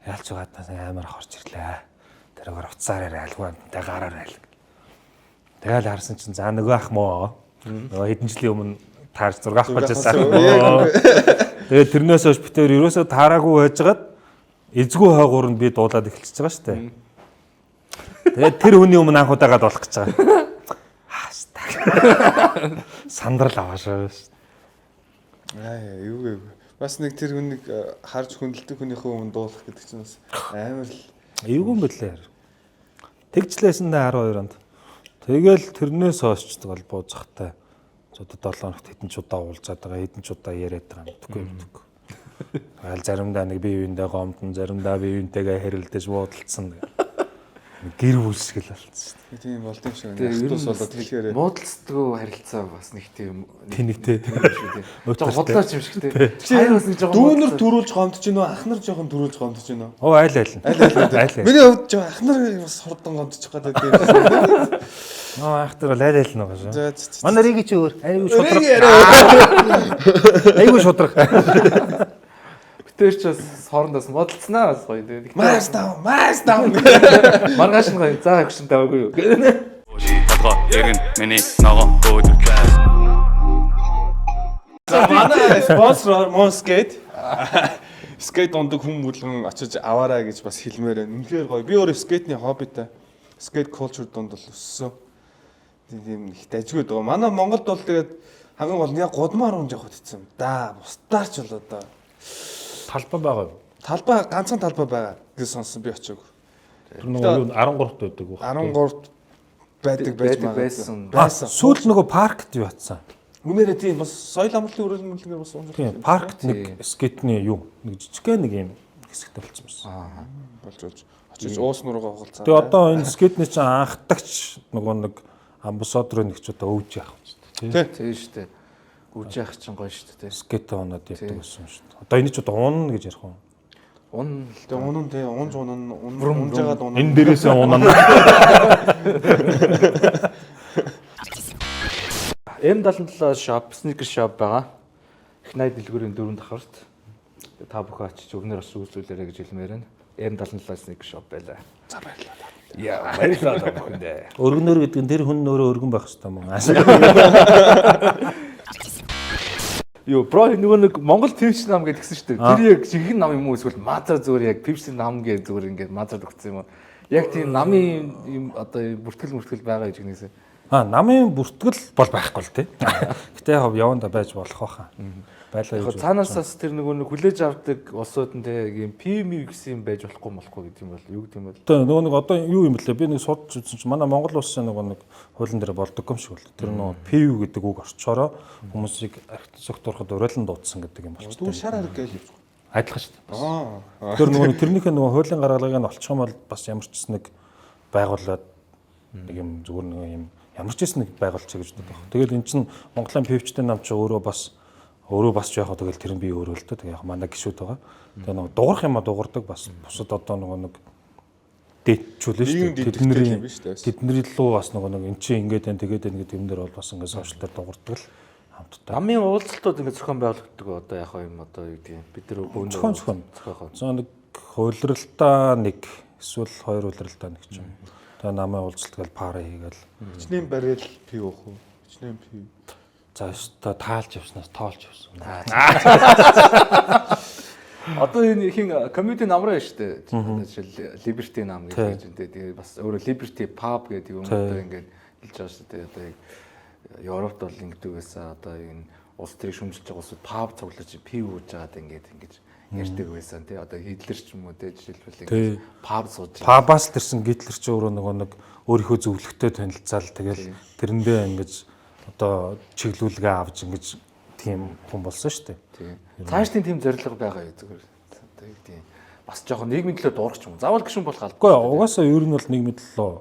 Яалч байгаадаас амар хорч ирлээ. Тэрээр уцаараар айлгүй тэ гараар айл. Тэгэл харсан чинь за нөгөө ах моо. Нөгөө хэдэн жилийн өмнө таарч 6 ах болжсэн. Тэгээ тэрнээс хойш битээр ерөөсөө таараагүй байжгаад эзгүй хойгуур нь би дуулаад эхэлчихэж байгаа шүү дээ. Тэгээ тэр хүний өмнө анх удаагаад болох гэж байгаа. Хаастаг. Сандрал аваашаа шүү. Юу гээ. Бас нэг тэр хүнийг харж хүндэлдэг хүнийхээ өмнө дуулах гэдэг чинь бас амар л Эйгүн бэлээ. Тэгжлээсэн дэ 12 онд. Тэгэл тэрнээс хойш бол бууцахтай. Одоо 7 хоногт хэдэн ч удаа уулзаад байгаа, хэдэн ч удаа яриад байгаа юм дэггүй. Айл заримдаа нэг бие биендээ гомдсон, заримдаа бие биентэйгээ хэрэлдэж буудалцсан. Гэр бүлсгэл болцсон. тийм болд юм шиг. Ахтус болоод тэгэхээр Буудалцдаггүй харилцаа бас нэг тийм Тэнэгтэй. Жоо бодлооч юм шиг те. Хайр бас нэг жоо дүүнэр төрүүлж гомдож гинөө, ах нар жоохон төрүүлж гомдож гинөө. Оо айл. Миний хувьд жоо ах нар бас хурдан гомдож байгаа даа. Оо ахтар айл нэг шүү. За Манай риги чи өөр. Айгуу шудраг. Айгуу шудраг. Тэр ч бас хоорондоос бодолцснаа бас гоё те. Маш тав. Маргааш нь гоё. За хөшин таваагүй юу. Хатга эргэн миний ногоо өөдөр. За манай спонсор Monskate. Скейт ундаг хүн бүлгэн очиж аваарай гэж бас хэлмээр байна. Үнэхээр гоё. Би өөрөө скейтний хоббитай. Skate culture донд бол өссөн. Тийм их дажгүй байгаа. Манай Монголд бол тэгээд хамгийн гол нь яг гудмаар унж явах гэсэн юм да. Бусдаар ч болоо да. Талбай байгаа. Талбай ганцхан талбай байгаа гэж сонссон би очиог. Тэр нөгөө 13-т байдаг уу? 13 байдаг байж байсан. Сүүл нөгөө паркт юу атсан. Үнээрээ тийм бас соёл амралтын өрөөлмөлгээр бас унж. Тийм паркт нэг скейтний юу нэг жижигхэн нэг юм хэсэгтэй болчихсон байсан. Болж очиж уус нуруугаа хугалцаа. Тэгээ одоо энэ скейтний чинь анхдагч нөгөө нэг амбассадор нэг ч одоо өвж яах вэ? Тийм шүү дээ. Үж яах чинь гоё шүү дээ. Скейт оноод явдаг байсан шүү дээ. Одоо энэ ч одоо унна гэж ярих уу? Ун Тэгээ унан тий унж жагаад унан. Энэ дээрээсээ унана. M77 shop, sneaker shop байгаа. Их найд дэлгүүрийн 4 давхарт. Та бүхэн очиж өгнөр бас үзүүлээрэй гэж хэлмээр байна. M77 sneaker shop байлаа. За баярлалаа. Яа, баярлалаа бүхэндээ. Өргөнөр гэдэг нь тэр хүн өөрөө өргөн байх хэрэгтэй юм. Йоо, бро нөгөө нэг Монгол Пепси нам гэдгсэн шүү дээ. Тэр яг жинхэнэ нам юм уу эсвэл мазар зүгээр яг Пепси нам гээ зүгээр ингээд мазар өгсөн юм уу? Яг тийм намын юм одоо бүртгэл байгаа гэж гинэсэ. Намын бүртгэл бол байхгүй л тий. Гэтэ яг яванда байж болох байхаа. Байлаа Яг цаанаасаас тэр нэг хүлээж авдаг улсууд нь тэг юм PM гэсэн юм байж болохгүй гэдэг юм бол юу гэдэг юм бол. Тэгээ нэг одоо юу юм бэлээ? Би нэг судалж үзсэн чинь манай Монгол улсын нэг хуулийн дээр болдог юм шиг бол. Тэр PU гэдэг үг орчороо хүмүүсийг архитектур сектурахад уриалан дуудсан гэдэг юм болчих. Түр шар арга гэж явж байгаа. Адилхан шүү дээ. Тэр тэрнийхээ хуулийн гаргалгыг нь олчих юм бол бас ямар ч нэг байгууллаад нэг юм зүгээр нэг юм ямар ч нэг байгуулчих гэж боддог. Тэгэл эн чинь Монголын PV-чтэй нам чи өөрөө бас яг тэгэл тэр нь би өөрөө л дээ. Яг манай гişүүд байгаа. Тэгээ нэг дуурах юм а дуурдаг бас бусад одоо нэг дээдчүүлэн шүү дээ. Тэдний луу бас нэг эн чинь ингээд байна тэгээд байна гэдэг юм дээр бол бас ингээд сошиал дээр дуурдаг л хамтдаа. Намын уулзалтууд ингээд зохион байгуулагддаг одоо яг юм одоо юу гэдэг бид нар бөөнд зохион. Нэг хуулиралтаа нэг эсвэл хоёр хуулиралтаа нэг ч юм. Тэгээ намын уулзалт гэл пари хийгээл. Хичнээн барил пив уух уу? Хичнээн пив. За өстө таалж явснаас тоолж явсан. Одоо энэ хин комьюнити намраа шүү дээ. Жишээл Liberty нам гэж юм дээ. Тэгээ бас өөрөө Liberty Pub гэдэг юм одоо ингээд хэлж байгаа шүү дээ. Одоо Европт бол ингэдэг байсан. Одоо энэ улс төрийг шүмжилж байгаа улсууд pub цуглаж пив ууж байгаад ингээд ярьдаг байсан тий. Одоо Гитлер ч юм уу тий жишээлбэл ингээд pub сууж. Pub-аас тэрсэн Гитлер ч өөрөө нэг өөрийнхөө зөвлөгтэй танилцаал тэгэл тэрэндээ ингэж одоо чиглүүлгээ авч ингэж тийм хүн болсон шүү дээ. Тийм. Цаашдын тийм зорилго байгаа юу зүгээр. Одоо тийм бас жоохон нийгмийн төлөө дуурах юм. Заавал гишүүн болох албагүй. Угаасаа ер нь бол нийгмийн төлөө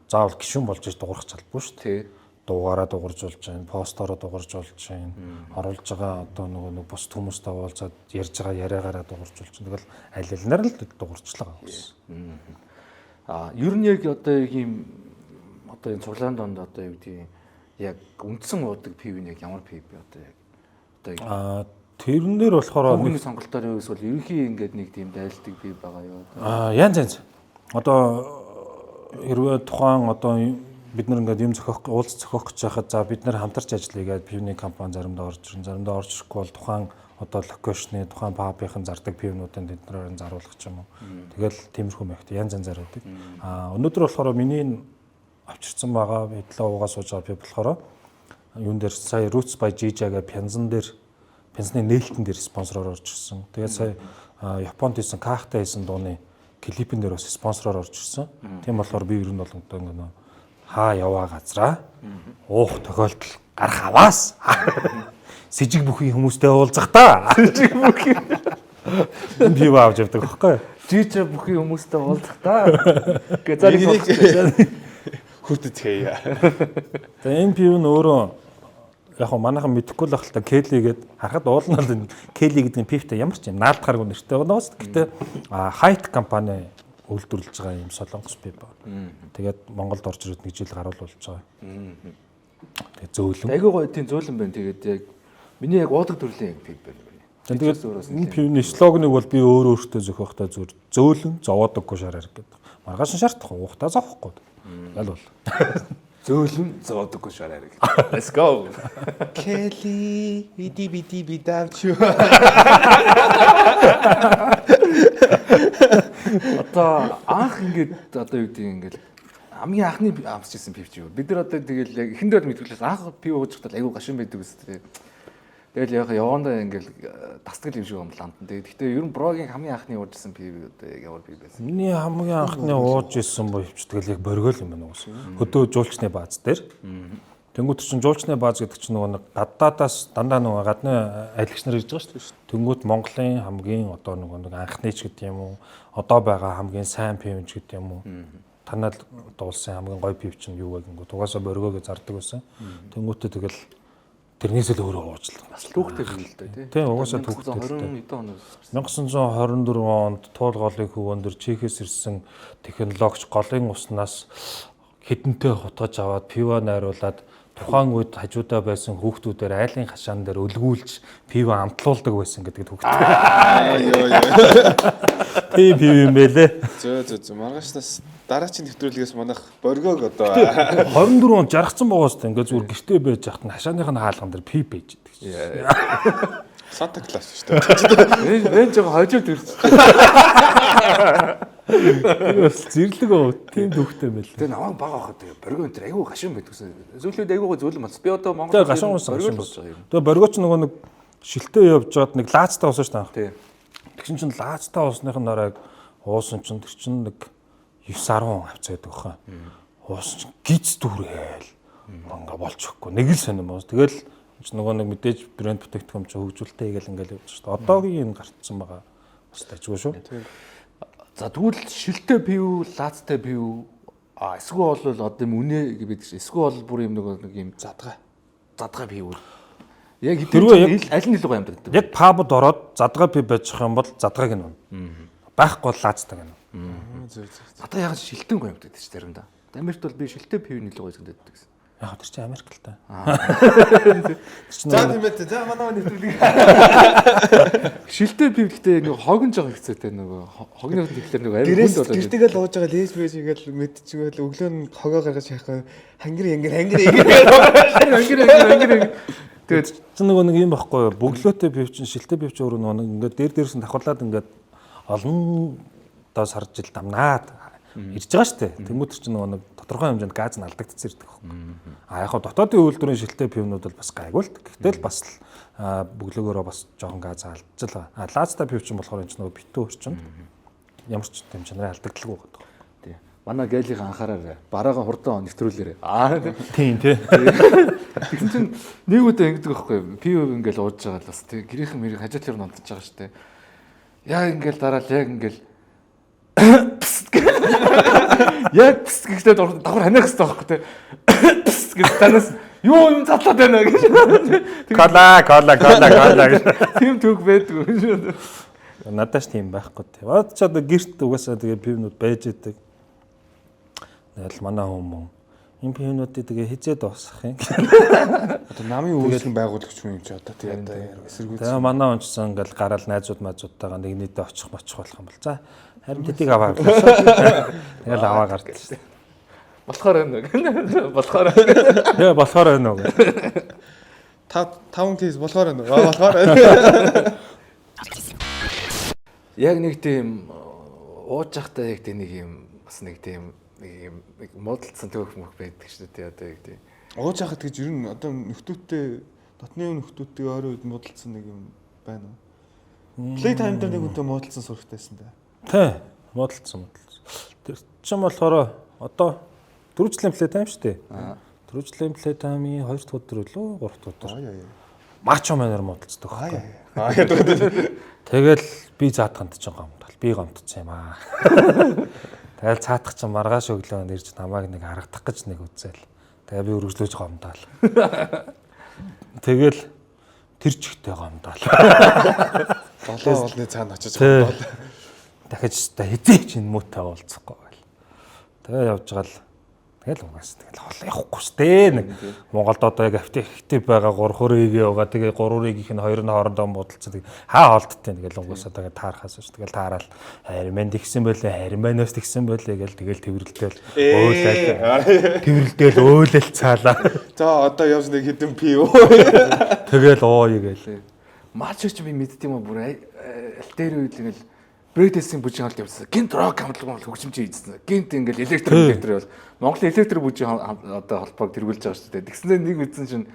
заавал гишүүн болж дуурах залбгүй шүү дээ. Дугаараа дууржуулж байна, постороо дууржуулж байна. Оруулж байгаа одоо нэг бус хүмүүстэй уулзаад ярьж байгаа яриагаараа дууржуулж байна. Тэгэл аль алинаар л дуурчлаа гэсэн. Ер нь яг одоо ийм одоо энэ цуглаан донд одоо юу гэдэг яг үндсэн уудаг пив нь яг ямар пив бэ одоо яг тэрнэр болохоор нэг сонголтоор юу эсвэл ерөнхий ингээд нэг тийм дайлдаг пив байгаа юу? Янз. Одоо хэрвээ тухайн одоо бид нар ингээд юм уулз зохиох гэж байхад за бид нар хамтарч ажиллая гэдэг пивний компани заримдаа орж ирэн заримдаа орж ирэхгүй бол тухайн одоо локейшны тухайн пабын зардаг пивнуудын тэднэрээр заруулах ч юм уу. Тэгэл тиймэрхүү мэхт янз янзаар байдаг. Өнөөдөр болохоор миний авчирсан байгаа хэдлээ уугаа сууж байгаа пив болохоор юун дээр сая Roots by Jija гэх пенсны нээлтэн дээр спонсороор орж ирсэн. Тэгээд сая Японд хийсэн Кахта хийсэн дууны клипэн дээр бас спонсороор орж ирсэн. Тийм болохоор би ер нь бол одоо хаа яваа газраа уух тохиолдол гарах аваас с ิจ бүхий хүмүүстэй уулзах та. С ิจ бүхий. Би авч явдаг байхгүй. Жижиг бүхий хүмүүстэй уулзах та. Гэ зарим хөтөц хийя. Тэгээ энэ пив нь өөрөө яг манайхан мэдэхгүй л ахalta Kelly гээд харахад уулнал энэ Kelly гэдэг пивтэй ямар ч юм наадахааргүй нэртэй байгаас гэхдээ Height компани үйлдвэрлэж байгаа юм солонгос пив ба. Тэгээд Монголд орж ирээд нэг жил гаруул болж байгаа. Тэгээд зөөлөн. Айгуу гоё тийм зөөлөн байна. Тэгээд яг миний яг уудаг төрлийн пив байна. Тэгээд энэ пивний слоганыг бол би өөртөө зохиохтой зүгээр зөөлөн зовоодаггүй шараар гэдэг. Маргааш нь шаардах уухтаа зовохгүй. Аль бол зөөлөн зовоодаггүй шараар гэдэг. Let's go. Kelly биди бидавч. Одоо анх ингээд одоо юу гэдэг ингээд хамгийн анхны амсч ирсэн пив чи юу. Бид нар одоо тэгэл яг эхэндээ л мэдгэлээс анх пив ууж байхдаа айгүй гашин байдаг үстэй. Тэгэл яг явандаа ингээд тасдаг юм шиг юм ланд. Гэхдээ ер нь брогийн хамгийн анхны ууж ирсэн пив одоо яг ямар пив байсан. Миний хамгийн анхны ууж ирсэн боовч тэгэл яг боргоол юм байна уус. Хөдөө жуулчны бааз дээр. Тэнгүүт чинь жуулчны бааз гэдэг чинь нөгөө гадаадаас дандаа нөгөө гадны айлгч нар ирж байгаа шүү дээ. Тэнгүүт Монголын хамгийн одоо нөгөө анхны ч гэдэг юм уу, одоо байгаа хамгийн сайн пивч гэдэг юм уу. Танад дуулсан хамгийн гоё пив чинь юу вэ гингүү. Тугаасаа боргоогоо зардаг байсан. Тэнгүүтээ тэгэл тэрнээс л өөрөө уучлаа. Бас түүхтэй юм л да тий. Тийм угаасаа түүхтэй. 1924 онд туул голын хөвөндөр Чехээс ирсэн технологич голын уснаас хідэнтэй хутгаж аваад пива найруулад тухайн үед хажуудаа байсан хүүхдүүдээр айлын хашаан дээр өлгүүлж пива амтлуулдаг байсан гэдэг түүхтэй. Тийм пив юм байлээ. Зөө маргаашнаас дараачийн нэвтрүүлгээс манайх боргоог одоо 24 онд жаргацсан байгаас та ингээд зүгээр гэртээ байж яхад хашааных нь хаалган дээр пив байж байдаг. Санта Клаус шүү дээ. Вэн жоо хожоод ирсэн. Бас зэрлэг оо тийм дүүхтэй байл. Тэгээ намайг бага байхад тэгээ боргоо энэ айгүй гашуун байдгүйсэн. Зөвлөд айгуугаа зөөлөн болсон. Би одоо Монгол Тэгээ гашуун болсон. Тэгээ боргооч нөгөө нэг шилтээ явж жоод нэг лаацтай уусан шүү дээ. Тэгсэн чинь лаацтай уусных нь оройг уусан чинь тэр чинь нэг 9-10 авцаад өгөх юм. Уусан чинь гиз дүүрээл. Ингээ болчихгүй. Нэг л сонирм уус. Тэгэл нөгөө нэг мэдээж брэнд бүтээгдэхүүн чинь хөгжүүлэлтээ хийгээл ингээл явж шүү дээ. Одоогийн энэ гарцсан байгаа. Бас тажгүй шүү. За тэгвэл шилтэй пив, лаацтай пив эсвэл бол одоо юм үнэ гэдэг чинь эсвэл бүр юм нэг юм задгай пив. Яг хэдэн аль нь илүү гоё юм бэ? Яг пабд ороод задгай пив байж байгаа юм бол задгайг нь унаа. Байхгүй бол лаацтай гэнэ. Задгай яг шилтэн гоё юм гэдэг чинь заримдаа. Америкт бол би шилтэй пив нь илүү гоё гэдэг гэсэн. Яг тэр чинь Америк л та. За тийм ээ. За манай нэвтрүүлэг. Шилтэй пив гэхдээ нэг хогнож байгаа хэцүүтэй нөгөө хогны тэгэхээр нөгөө амир хүнд болоод. Гэртэйгээ л ууж байгаа лээж байж игээл мэдчихвэл өглөө нь хогоо гаргаж яхах хангир. Тэгээд чинь нөгөө нэг юм байхгүй юу? Бөглөөтэй пив чинь шилтэй пив чинь өөрөө нөгөө ингээд дээрс нь давхарлаад ингээд олон доо сар жил дамнаад ирж байгаа шүү дээ. Тэмүүтэр чинь нөгөө нэг тодорхой хэмжээнд газ нь алдагдчихсан ирдэг байхгүй. Яг хаа дотоодын үйлдвэрийн шилтэй пивнүүд бол бас гайгүй л. Гэхдээ л бас бөглөөгөөрөө бас жоохон газ алдчихл байгаа. Лаацтай пив чинь болохоор энэ ч нөгөө битүү орчинд ямар ч юм чанарын алдагдaltaгүй байгаа. Тий. Манай галийн анхаараарай. Бараагаа хурдан нэвтрүүлээрэй. Тийм тий. Тэгсэн чинь нэг удаа ингэдэг байхгүй пив ингээл ууж байгаа л бас тий гэрийнхэн мэрийг хажуутлаар нь унтж байгаа шүү дээ. Яг ингээл дараал яг ингээл яг пс гэхдээ давхар ханиах хэрэгтэй байхгүй тий. Пс гэж танаас юу юм задлаад байна гэж. Кола гэж. Тийм төг байдгүй. Надаас тийм байхгүй тий. Бод ч одоо гэрт угаасаа тэгээ пивнүүд байж идэг. Тэгэл манай хүмүүс энэ пивнүүдийг тэгээ хизээд дуусгах юм. Одоо намын үйлчлэн байгуулагч юм чи одоо тий одоо эсэргүүц. Тэгээ манай онцсон ингээл гараал найзуудтайгаа нэг нийтээ очих болох юм бол за харин тэдийг аваа. Тэгэл аваа гардаг шүү дээ. Болохоор байна. Болохоор. Яа болохоор байна уу? 5 кейс болохоор байна. Болохоор байна. Яг нэг тийм ууж захтай яг тийм нэг юм бас нэг тийм модалцсан төөх мөх байдаг шүү дээ одоо яг тийм. Ууж хахад гэж ер нь одоо нөхдөөтэй дотны нөхдөөтэй ойрын үед модалцсан нэг юм байна уу? Playtime дээр нэг үнтэй модалцсан сурагтайсан да. Тий, модалцсан. Тэр чинь болохоор одоо 4 жилийн Playtime шүү дээ. 4 жилийн Playtime-ийн 2 дахь өдөр лөө 3 дахь өдөр. Мачо манер модалцдаг байхгүй. Тэгэл би заатганд ч гомдол. Би гомдсон юм аа. Тэгэл цаатах чинь маргааш өглөө нэрж намайг нэг харагдах гэж нэг үзэл. Тэгээ би өргөжлөж гомдоол. Тэгэл тэр чигтэй гомдоол. 7 олны цаана очиж гомдоол. Дахиж та хэзээ ч энэ муутай уулзахгүй байл. Тэгээ явж байгаа л тэгэл угаас тэгэл хол явахгүй штэ нэг Монголд одоо яг актив байгаа 3 хөрөгийг яваа тэгээ 3 хөрөгийг нь хоёр нь хоорондоо бодолцсон хаа холдтой тэгэл угаас одоо таарахаас ш тэгэл таарал харин тэгсэн байлээ харин манаас тэгсэн байлээ тэгэл тэрвэрлдэл өөлөл цаалаа. За одоо явж нэг хэдэн пив. Тэгэл ооё гээл. Мачч би мэддэм юм бүр аль дээр үед ингээл Брэдэсийн бүжийн хоолд явуулсан. Гинт рок хамтлагын хөгжимчийн эзэн. Гинт ингээл электр бол Монголын электр бүжийн одоо холбоог тэргүүлж байгаа шүү дээ. Тэгснээр нэг үзэн чинь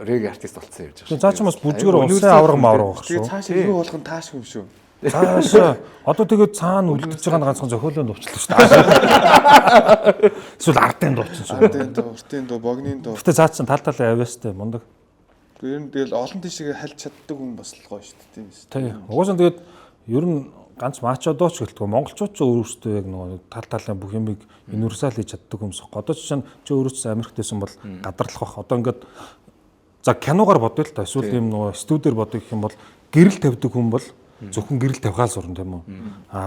реги артист болцсон явж байгаа. Цаа ч бас бүжгээр улсын авраг мавраг байх шүү. Цааш юу болох нь таашгүй юм шүү. Цааш одоо тэгээд цаана үлдэж байгаа нь ганцхан зохиолоонд уучлаа шүү дээ. Эсвэл ардын дуучин шүү. Ардын дуу, уртын дуу, богны дуу. Гэтэ цаа чин тал талаа авьяастай мундаг. Ер нь тэгэл олон тийшээ хальж чаддаг хүн бас л гоё шүү дээ тийм ээ. Тийм. Угаасаа тэгээд ер нь ганц мачодоо ч гэлтгүй монголчууд ч өөрөөсөө яг нөгөө тал талын бүх юмыг универсал хийж чаддаг хүмүүс. Одоо чинь чи өөрөөсөө Америктэйсэн бол гадарлах бах. Одоо ингээд за киногаар бодъё л та эсвэл юм нөгөө студиэр бодъё гэх юм бол гэрэл тавьдаг хүн бол зөвхөн гэрэл тавихаал сурна тийм үү.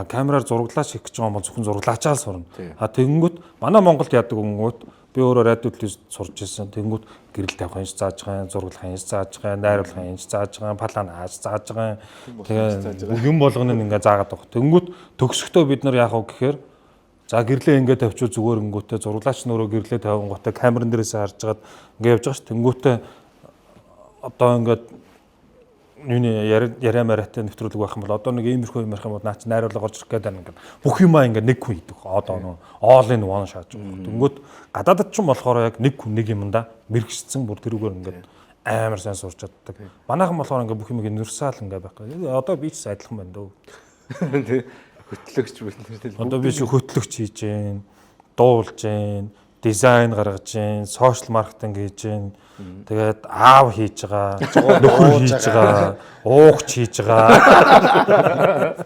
Камераар зураглаач хийх гэж байгаа юм бол зөвхөн зураглаачаал сурна. Тэгэнгүүт манай Монголд яадагөнгөт би өөрөө радио телевиз сурч ирсэн. Тэгэнгүүт гэрэл тавих юм зааж байгаа, зураглах юм зааж байгаа, найруулах юм зааж байгаа, палаанаас зааж байгаа. Тэгээ юм болгоно ингээ заагаад байгаа. Тэгэнгүүт төгсөхдөө бид нар яах вэ гэхээр за гэрлээ ингээ тавьчихвал зүгээр өнгөтэй зураглаач нөрөө гэрлээ тавингуудаа камерын дээрээс харж хагаад ингээ явж байгаа ш. Тэнгүүтээ одоо ингээд юуны яриа мариатай нэвтрүүлэг байх юм бол одоо нэг иймэрхүү юм ярих юм бол наач найруулга орж ирэх гэдэг ингээд бүх юмаа ингээд нэг хүн хийдэг. Одоо нөө all in one шааж байгаа. Тэнгүүт гадаадд ч юм болохоор яг нэг хүн нэг юмдаа мэрэгчсэн бүр тэрүүгээр ингээд амар сайн сурч чаддаг. Манайхан болохоор ингээд бүх юм универсал ингээд байх. Одоо би ч адилхан байна дөө. Тэ хөтлөгч бид нар. Одоо би ч хөтлөгч хийж гэн, дуулж гэн, дизайн гаргаж гэн, сошиал маркетинг хийж гэн. Тэгээд аав хийж байгаа, нөхөр хийж байгаа, уугч хийж байгаа.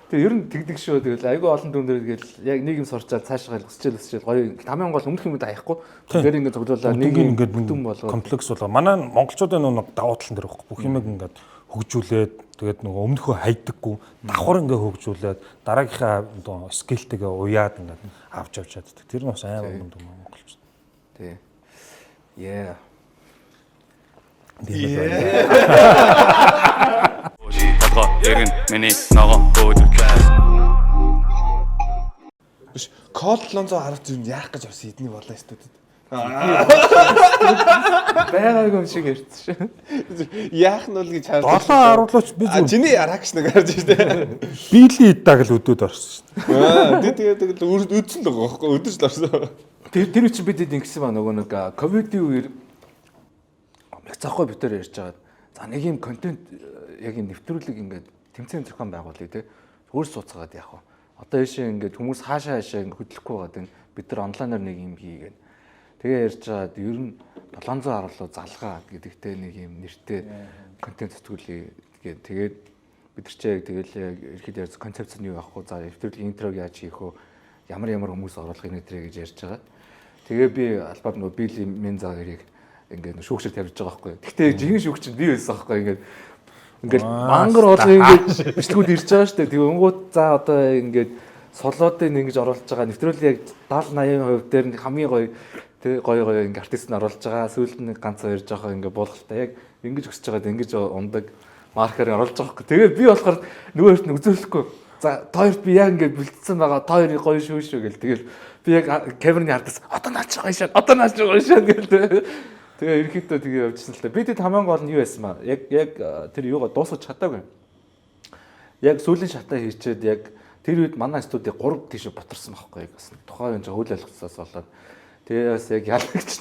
Тэгээ ер нь тэгдэг шүү. Тэгэл айгүй олон дүндэр тэгэл яг нэг юм сурчаад цаашаа өсчээл гоё. Хамгийн гол өмнөх юмд аяхгүй. Тэгэхээр ингээд цуглуулаад нэг юм ингээд бүтэн болгоо. комплекс болгоо. Манай монголчуудын нэг давуу тал нь дэр байхгүй. Бүх юмыг ингээд хөгжүүлээд тэгээд нөгөө өмнөхөө хайдаггүй давхар ингээд хөгжүүлээд дараагийнхаа одоо скиллтэйгээ уяад ингээд авч чаддаг. Тэр нь бас амар юм даа монголчууд. Тий. Yeah. Адга эргэн миний ногоо өөдөр Биш код 710 юм яах гэж орсон эдний болоо студид. Байгаагүй юм шиг ярьсан шүү. Яах нь бол гэж долоо харуулаач би зүгээр чиний ярагч нэг харж штэ. биелийн идэг л өдөөд орсон шүү. Тэгээд үдсэн л байгаа байхгүй өдөж л орсон. Тэр үчи бидэд ингэсэн ба нөгөө нэг ковидын үеэр мэгцахгүй битээр ярьж байгаа. За нэг юм контент яг юм нэвтрүүлэг ингээд тэмцээн зохион байгуулъя те. Өөр сууцгаад яах вэ? Одоо ийшээ ингээд хүмүүс хаашаа ингээд хөдлөхгүй байгаа. Бид нар онлайнаар нэг юм хийгээд. Тэгээ ярьж байгаад ер нь 710 руу залгаа гэдэгтэй нэг юм нэртэй контент зүтгүүлээ гэдэг. Тэгээд бид нар ч яг тэгэл ихэд ярьж концепц нь юу авахгүй за нэвтрүүлгийн интрог яаж хийх вэ? Ямар хүмүүс оруулахыг нэтрээ гэж ярьж байгаа. Тэгээ би албаар нөгөө били мен заа хэрэг ингээд шүүгчээр тавьж байгаа байхгүй. Гэхдээ жинхэнэ шүүгч нь би байсан байхгүй ингээд мангар болгоо ингээд бичлэгүүд ирж байгаа шүү дээ. Тэгээ өнгөт за одоо ингээд солоодыг ингэж оруулж байгаа нэвтрүүлэг яг 70-80% дээр хамгийн гоё тэг гоё ингээд артист нь оруулж байгаа. Сүүлд нь ганц хоёр жоохон ингээд буулгалтай яг ингэж өсөж байгаад ингэж ундаг маркер оруулж байгаа байхгүй. Тэгээ би болохоор нөгөө хэвт нь үзүүлэхгүй. За тойрт би яг ингээд бэлдсэн байгаа. Тойр гоё шүү гэл тэгэл би яг камерны ардаас одоо наач гоё шээ. Одоо наач гоё шээ гэл. Тэгээ ерөөхдөө тэгээ явжсэн л та. Би тэд хамгийн гол нь юу байсан ба? Яг тэр юугаа дуусгаж чадаагүй. Яг сүүлийн шатаа хийчээд яг тэр үед манай студи 3 тийш боторсон байхгүй яг бас тухайн үеийн үйл ажиллагаасаас болоод тэгээ бас яг ялагч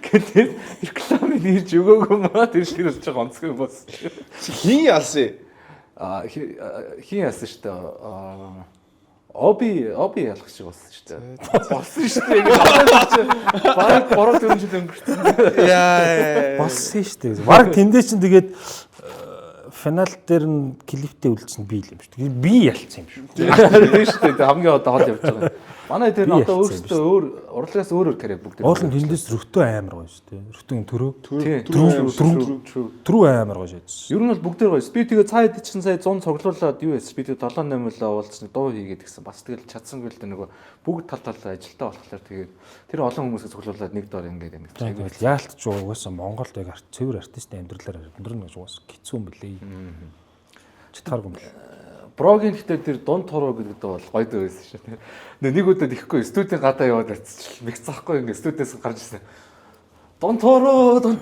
гэдэг рекламыг нэрж өгөөгүй маа тэр ширж байгаа онцгой бос. Хин ялсан. Хин ялсан шүү дээ. Оби ялах шиг болсон шүү дээ. Болсон шүү дээ. Бараг 3-4 жил өнгөрсөн. Яа. Болсон шүү дээ. Бараг тэндээ чинь тэгээд финал дээр нь клиптэй үлдсэн би л юм шүү дээ. Би ялцсан юм шүү. Тийм шүү дээ. Хамгийн одоо хол явж байгаа. Манай тэр одоо өөрсдөө өөр урлагаас өөр карьер бүгд. Уулын тэндээс рөтөө амар гоё шүү дээ. Рөтön түрүү амар гоё шээдсэн. Ер нь бол бүгдээр гоё. Би тэгээ цаад чинь сая 100 цуглуулад юу яасан. Би тэгээ 7-8 л уулзсан дуу хийгээд гисэн. Бас тэгэл чадсангүй л дээ нөгөө бүгд тал ажилтаа болохоор тэгээд тэр олон хүмүүсийг цуглуулад нэг доор ингээд юм. Тэгэл яалтч угаасаа Монголд яг цэвэр артистын амьдралаар амьдрын гэж угаасаа хэцүү юм билээ. Читааргүй юм билээ. Брогийн гэхдээ тэр дунд туруу гэдэг бол гоё дөө байсан шүү дээ. Нэг удаад ихгүй студийн гадаа яваад арччихл. Мэгц заахгүй ингээд студиэс гарч ирсэн. Дунд туруу гэдэг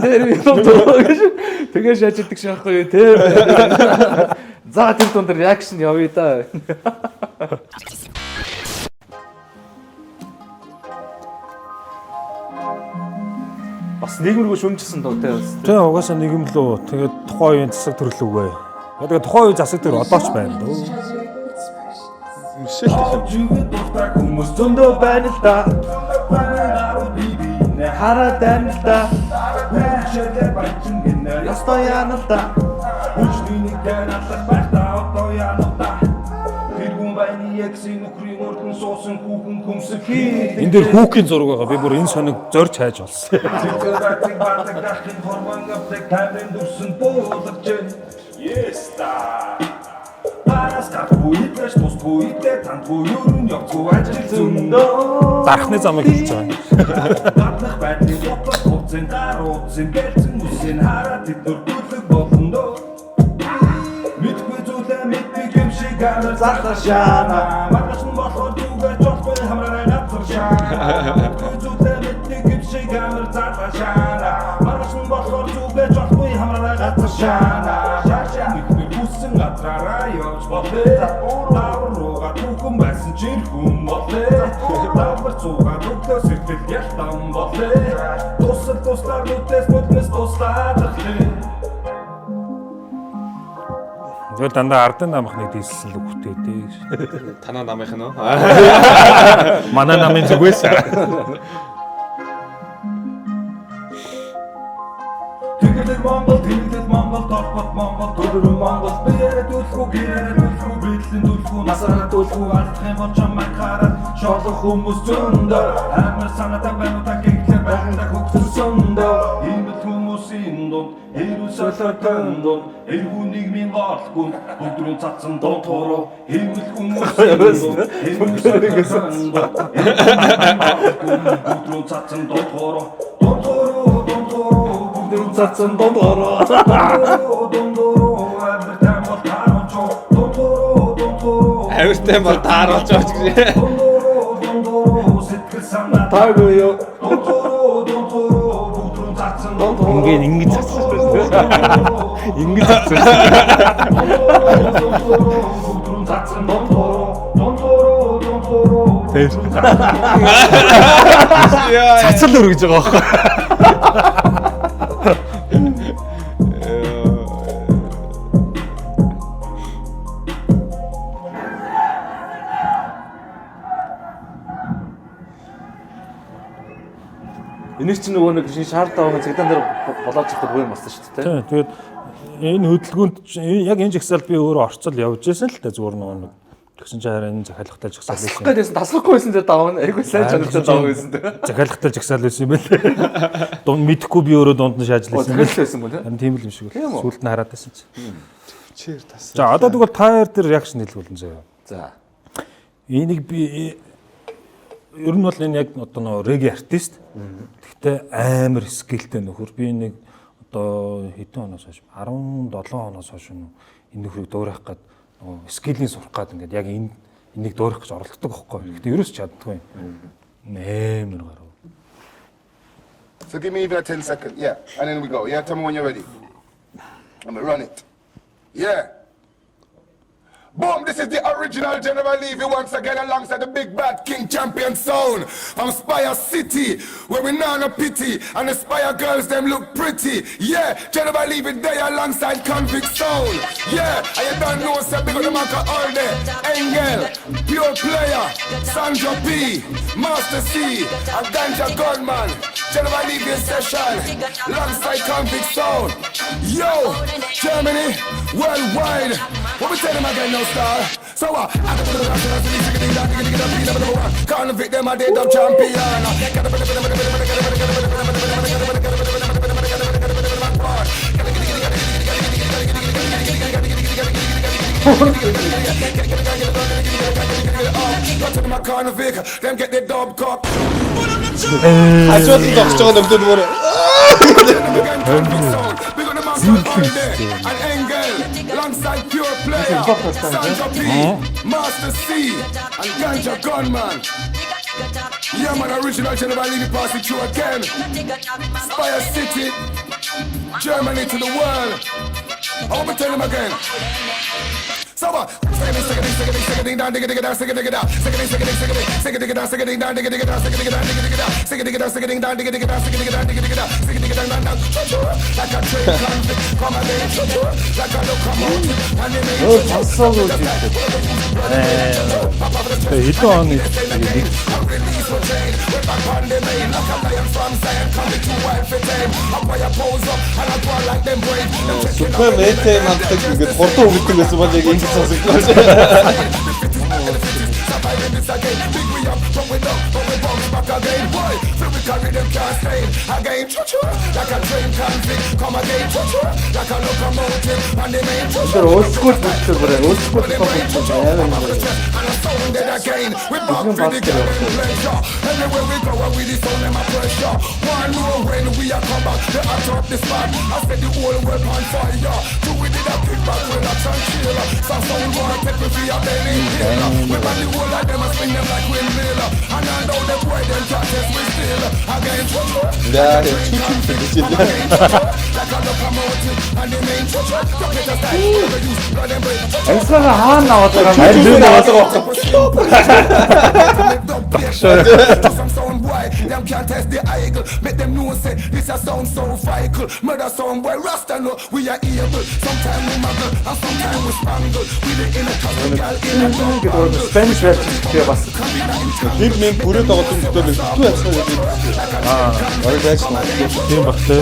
дээр дунд туруу гэж тэгээ шааждаг шахахгүй тий. За тэр дунд реакшн явъя да. Бас нийгмэргүй шүмжсэн дөө тий. Тэгээ угаасаа нийгэмлөө тэгээд тухайн үеийн засаг төрлөөгөө. Тэгээд тухайн үеийн засаг төр одоо ч байна дөө. Хүмүүс зөндөө байна л да. Хараад байна л да. Үчирдэ бачин гэнэ ястаа яана л да. Үчнийг танах байта одоо яана л да. Тэргүүн байны ягсын нөхрийн урд нь суусан хүүхэн хүмсэг хий. Энд дээр хүүхийн зураг байгаа. Би бүр энэ сониг зорж хайж болсон. Зэгзэг батаг дахин хормон авдаг камерын дүрсэн буулгаж Еста. Параска буйтэш тус буйтэй танд буйрын явцгүй ажил зөндөө. Дархны замыг хэлж байгаа. Батлах байдлын сопос хуцэн гаруудсан бэлцэн үсэн хараад тэднэр бүлэг болондоо. Мэдгүй зүйлээ мэддэг юм шиг гамар захашаана. Маргаш нь болохоор дүүгээ жолгүй хамраа гадаршаана. Мэдгүй зүйлээ мэддэг юм шиг гамар захашаана. Маргаш нь болохоор дүүгээ жолгүй хамраа гадаршаана. болээ. Даврууга түүхэн байсан чинь хүн болээ. Давар цуугаар өглөө сэртэл ялтан болээ. Туслаар нүдээс нүднээс туслаад лээ. Тэгэл дандаа ардын намхныг дийссэн л үхтэй дээ. Танаа намынх нь уу? Манай намын зүгээс. Тэгэлэг Монгол, толгот Монгол, төрөө Монгол, биеэ дүүлэхүү, гэрээ дүүлэхүү, бидлэн дүүлэхүү, насаараа дүүлэхүү, алдах юм бол чамайг хараад шоолох хүмүүс зөндөө. Амар санаатай байна уу та гинхлээр байхандаа хөгжсөндөө. Ийм л хүмүүсийн дунд, хэрүү солиотон дунд, эргүү нийгмийн гол гүн, өдрөө цацсан донтороо. Ийм л хүмүүсийн дунд, хэрүү солиотон дунд, өдрөө цацсан донтороо. Цацсан дондороо Авиртай бол тааруулж байгаа ч гэж. Таагүй юу? Ингээд ингэж цацсан. Ингэж цацсан. Цацал өргөж байгаа байхгүй. Энийг чинь нөгөө нэг шаардлагатай байгаа цэгтэн дээр болоод чаддаг юм болсон шүү дээ. Тийм. Тэгээд энэ хөдөлгөөнд яг энэ жагсаал би өөрөө орцол явж байсан л та зүгээр нөгөө нэг тэгсэн чинь хараа энэ захиалгатай жагсаал байсан. Таслахгүй байсан, таслахгүй байсан дээр даваа. Айгуу сайн чанартай даваа байсан дээ. Захиалгатай жагсаал байсан юм байна. Дунд мэдхгүй би өөрөө дунд нь шаажлсан юм байсан мөн тийм. байна. Тийм л юм шиг байна. Сүлд нь хараад байсан чи. Чир тас. За одоо тэгвэл таяр дээр реакшн хэлбэлэн заяа. За. Энийг би ер нь бол энэ яг одоо нөгөө реге артист. Гэхдээ амар скиллтэй нөхөр. Би нэг одоо хэдэн оноос хойш 17 оноос хойш энэ нөхрийг дуурайх гээд нөгөө скиллийн сурах гээд ингээд яг энийг дуурайх гэж оролддог байхгүй. Гэхдээ ерөөс чаддгүй юм. Амар гарав. So give me even a 10 seconds. Yeah, and then we go. Yeah, tell me when you're ready. I'm gonna run it. Yeah. Boom, this is the original General Levy once again alongside the Big Bad King Champion Sound from Spire City, where we know no pity, and the Spire girls, them look pretty. Yeah, General Levy there alongside Convict Sound. Yeah, and you don't know, so big on the marker all day. Engel, Pure Player, Sandra P, Master C, and Ganja Gunman. General Levy session, alongside Convict Sound. Yo, Germany, worldwide. What we tell them again now, star? So what? Convict them a dead up champion. Go to my convict, them get the dub cock. Хажууд нь зогсож байгаа нөмдөд мөр. And Engel, alongside Pure Player, Sandra P, Master C, and Ganja Gunman. Yeah, man, original General Levy pass it through again. Spire City, Germany to the world. I want to tell him again. So what? Sing down, dig it down, sing it down, sing it down, sing it down, sing it down, dig it down, sing it down, dig it down, sing it down, sing it down, dig it down, sing it down, dig it down, sing it down, like a train convict, come again, like a locomotive, and they make хэдэн оны Супер мэтэй намтаг ингээд хурдан өгдөг гэсэн бол яг ингэж сонсогдож Тэр өөсгөө бүтэх бүрээ өөсгөө everywhere we go, we the sound them a pressure. One more when we are come back, they are top the spot. I said the whole world on fire. Two we did a kick back with a tranquil. Some sound boy take me for a belly inhaler. We ban the whole of them and spin them like windmill. And I know the boy them can't test we still. Яа, чүчүү Амьсгаагаа хаана аваад байгаа юм? Аль дээр аваад Some sound boy, them can't test the eagle. Make them know say this a sound so vital. Murder sound boy, Rasta know we are able. Sometimes we muggle and sometimes we spangle. We the inner custom girl in a jungle. Spanish rap тэгээ бас Лиг мен бүрээд байгаа юм дээр хитүү яцгаа гэдэг. Бараг байж таа. тийм багтай.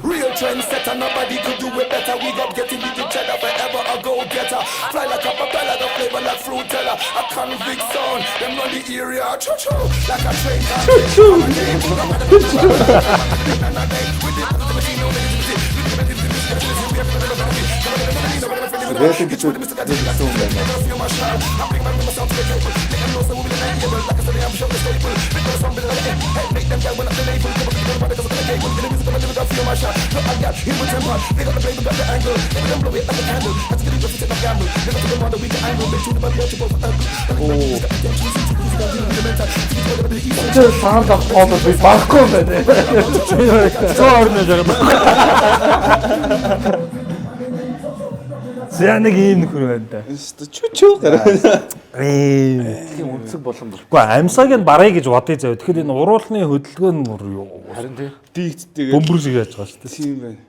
Real trendsetter, nobody could do it better. We got getting each other forever a go getter. Fly like a propeller, the flavor like fruit teller. A convict sound, them run the area. Choo choo, like a train car. рэпинг гэж үзсэн юм байна. Тэр саунд авах би баггүй юм байна. Цоорно жагаад. Зэ нэг юм нөхөр байна да. Чүчүү гараа. Тийм үнцэг боломж. Гэхдээ амьсгааг нь барыг гэж бодъё зав. Тэгэхээр энэ уруулны хөдөлгөөн мөр юу? Харин тийм. Дигттэйгээ. Бөмбөр шиг яаж байгаа шүү дээ. Тийм байна.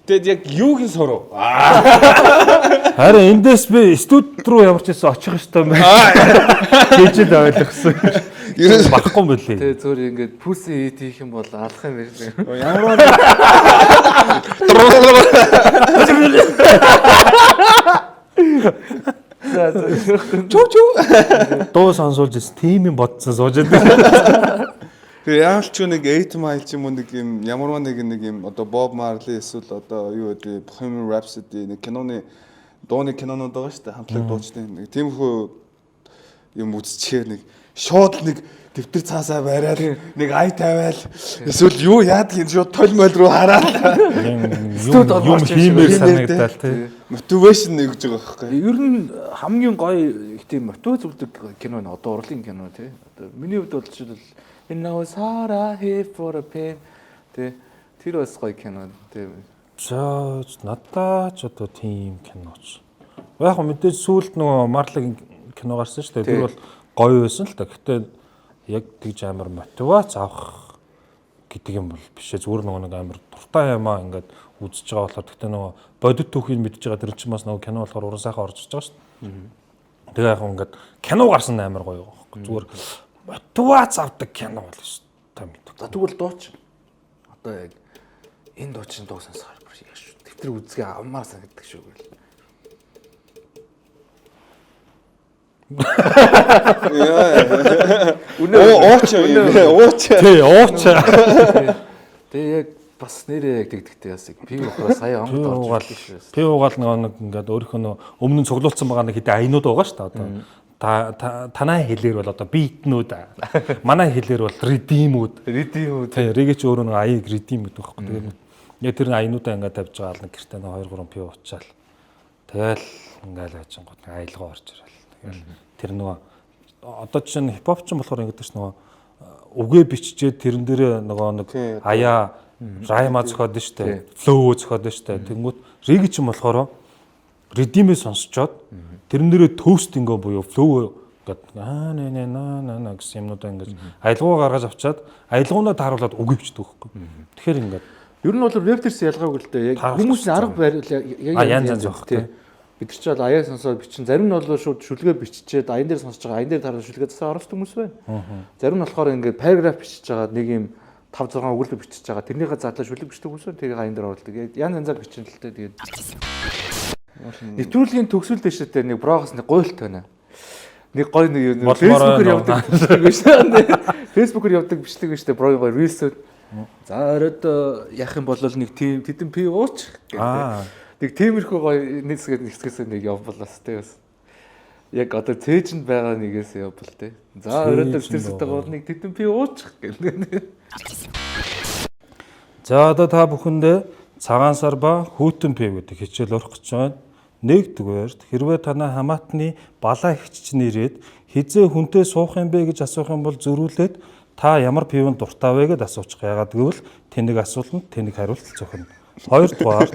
Тэгэд яг юуг нь сурав? Харин эндээс би студ руу ямар ч байсан очих ёстой юм байна. Гэж л ойлгосон. Ерөөс Багхгүй юм билий. Тэгээ зөвөр ингээд пүси хийх юм бол алах юм байна. ямар Дуу сонсуулж ирсэн. Тийм юм бодсон сууж байдаг. Тэгээ яалч нэг 8 mile ч юм уу нэг юм ямарваа нэг юм одоо Bob Marley эсвэл одоо юу гэдэг Bohemian Rhapsody нэг киноны дууны кинонууд байгаа шүү дээ хамтлаг дуучдын нэг тиймэрхүү юм үзчихээ нэг шууд нэг дэвтэр цаасаа бариад нэг ай тавиал эсвэл юу яадаг юм шууд толь моль руу хараад Юм хиймээр санагдал тий. мотивашн нэгж байгаа байхгүй. Ер нь хамгийн гоё их тийм мотив зүгдэг кино нь одоо урлын кино тий. Одоо миний хувьд бол жишээлбэл энэ нэг Sara here for a pen тий. Тэр бас гоё кино тий. За надад ч одоо тийм киноч. Яг мэдээж сүүлд нөгөө Marley кино гарсан шүү дээ. Тэр бол гоё байсан л та. Гэхдээ яг тэгж амар мотивац авах гэдэг юм бол биш ээ. Зүгээр нөгөө нэг амар дуртай юмаа ингээд үзэж байгаа болохоор гэхдээ нөгөө бодит түүхийг мэдж байгаа тэр чинь бас нөгөө кино болохоор уран сайхан орж иж байгаа шүү дээ. Тэгээ яг ингээд кино гарсан амар гоё байхгүй. Зүгээр мотивац авдаг кино бол шүү дээ. Мэдээ. За тэгвэл дууч одоо яг энэ дуучин дуу сонсохоор бүр яаш шүү. Дэвтэр үзгээ авмаар санагддаг шүү гэл. Ууч Тий, ууч. Тэгээ яг бас нэрээ яг тэгдэгтэй ясыг пив ухраа сая онгод орж ирсэн шүү. Пив угаал нэг ингээд өөрийнхөө өмнө нь цуглуулсан байгаа нэг хэдэн аянууд байгаа шүү дээ. Одоо танай хэлээр бол одоо битнүүд манай хэлээр бол редимүүд. Тий, регэч өөрөө нэг аяг редим гэдэг байхгүй. Тэгээд яг тэр аянуудаа ингээд тавьж байгаа л нэг гэртээ 2 3 пив уучаал. Тэгэл ингээд хайчингууд аялгаа орж ирэл. Тэгэл тэр нөгөө одоо жишээ нь хипхоп ч болохоор ингээд ч нөгөө үгээ биччихээ тэрэн дээр нөгөө нэг аяа райма зохиод нь штэ флоу зохиод нь штэ тэнгүүт реги ч юм болохоор редимээ сонсчоод тэрэн дээрээ төөстинго буюу флоу гэдэг на гэсэн юмнуудаа ингээд аялгау гаргаж авчаад аялгауна тааруулаад үгээ бичдэг байхгүй. Тэгэхээр ингээд Ер нь бол рэперс ялгаагүй л дээ. Яг хүмүүсийн арга барил яг янз зовх тий. Бид нар ч бол аяа сонсоод бичин зарим нь бол шууд шүлгээ биччихээд аян дээр сонсож байгаа аян дээр тараад шүлгээ засаа оруулах хүмүүс байна. Зарим нь болохоор ингээд параграф бичиж байгаа нэг юм 5 6 өгүүлбэр бичиж байгаа тэрнийхээ задлаа шүлэг бичдэг хүмүүс байна. Тэрийг аян дээр оруулдаг. Янз янзаар бичин л дээ. Тэгээд нэвтрүүлгийн төгсөл дэш дээр нэг брогоос нэг гуйлт байна. Нэг гой нэг юм фэйсбүүкээр явдаг бичлэг биш үү? Фэйсбүүкээр явдаг бичлэг биш үү? Брогоо рилсүүд. За оройд яах юм бол нэг тийм тэдэн пив ууч гэдэг. Нэг тиймэрхүү гоё нэг хэсгээс нэг явбалаас тэ бас. яг одоо цээжинд байгаа нэгээс явбал те. За өрөөдөө стресстэй болныг тэтэн пи уучих гэнэ. За одоо та бүхэндээ цагаан сар ба хүйтэн пив гэдэг хичээл урах гэж байна. Нэгдүгээрт хэрвээ танай хамаатны балаа ихч нэрээд хизээ хүнтэй суух юм бэ гэж асуух юм бол зөрүүлээд та ямар пивэнд дуртай вэ гэдээ асуучих. Яагаад гэвэл тэнэг асуултанд тэнэг хариулт зөвхөн. Хоёрдугаар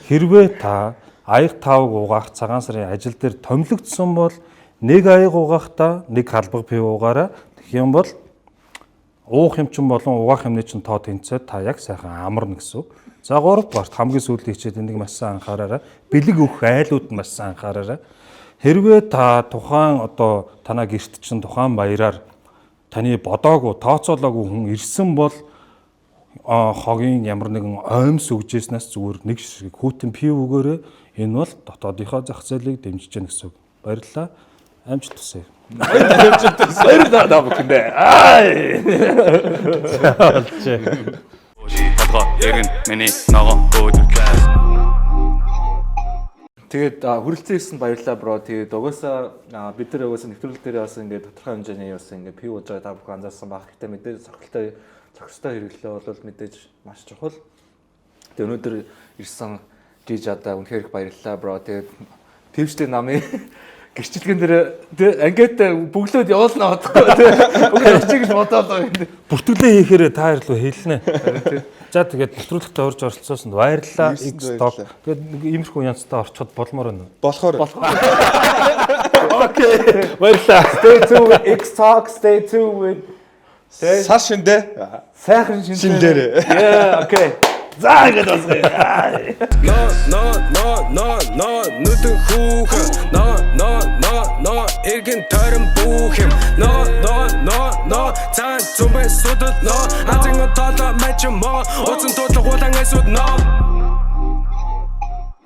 хэрвээ та аяг тавг угаах цагаан сарын ажил дээр томилогдсон бол нэг аяг угаахдаа нэг халбаг пив угаараа. Тэгэх юм бол уух юм чин болон угаах юмны чин тоо тэнцээ та яг сайхан амарна гэсэн үг. За 3 дугаарт хамгийн сүүлийн хичээл энийг маш сайн анхаараарай. Бэлэг өгөх айлууд нь маш сайн анхаараарай. Хэрвээ та тухайн одоо танаа гэрт чин тухайн баяраар таны бодоогүй, тооцоолоогүй хүн ирсэн бол хогийн ямар нэгэн оймс өгжээснээс зүгээр нэг ширхэг хүйтэн пив өгөөрэй. Энэ бол дотоодынхоо зах зээлийг дэмжиж гэнэ гэсэн үг. Баярлалаа. Амжилт хүсье. Баярлалаа та бүхэндээ. Тэгээд хүрэлцэн ирсэн баярлалаа бро. Тэгээд угаасаа бид нар угаасаа нэвтрүүлэг дээр бас ингээд тодорхой хэмжээний бас ингээд пив ууж байгаа та бүхэн анзаарсан баг. Гэтэ мэдээж зохистой хэрэглээ бол мэдээж маш чухал. Тэгээд өнөөдөр ирсэн жиж одоо үнэхээр их баярлалаа бро. Тэгээд пивчтэй намын гэрчлэгэн дээр ингээд бүглөөд явуулна бодохгүй тийм. Уг очиг л бодоод байгаа юм. Бүртгэлээ хийхээр та хоёр руу хэлнэ. За тэгээд нэвтрүүлэгтээ урьж оролцсоосонд баярлалаа. X-Talk. Тэгээд нэг иймэрхүү янзтай орчход болмоор байна. Болохоор. Окей. Баярлалаа. Stay tuned with X-Talk, stay tuned with Сар шиндэ. сайхан шинжлэх. Шинлээрээ. Yeah, okay. За ингэж басгая. No нүдэн хүүхэн no эргэн тойрон бүх юм no цаан зүмэн судал no азин толоо мэж мо уцан тудлах улаан эсүүд no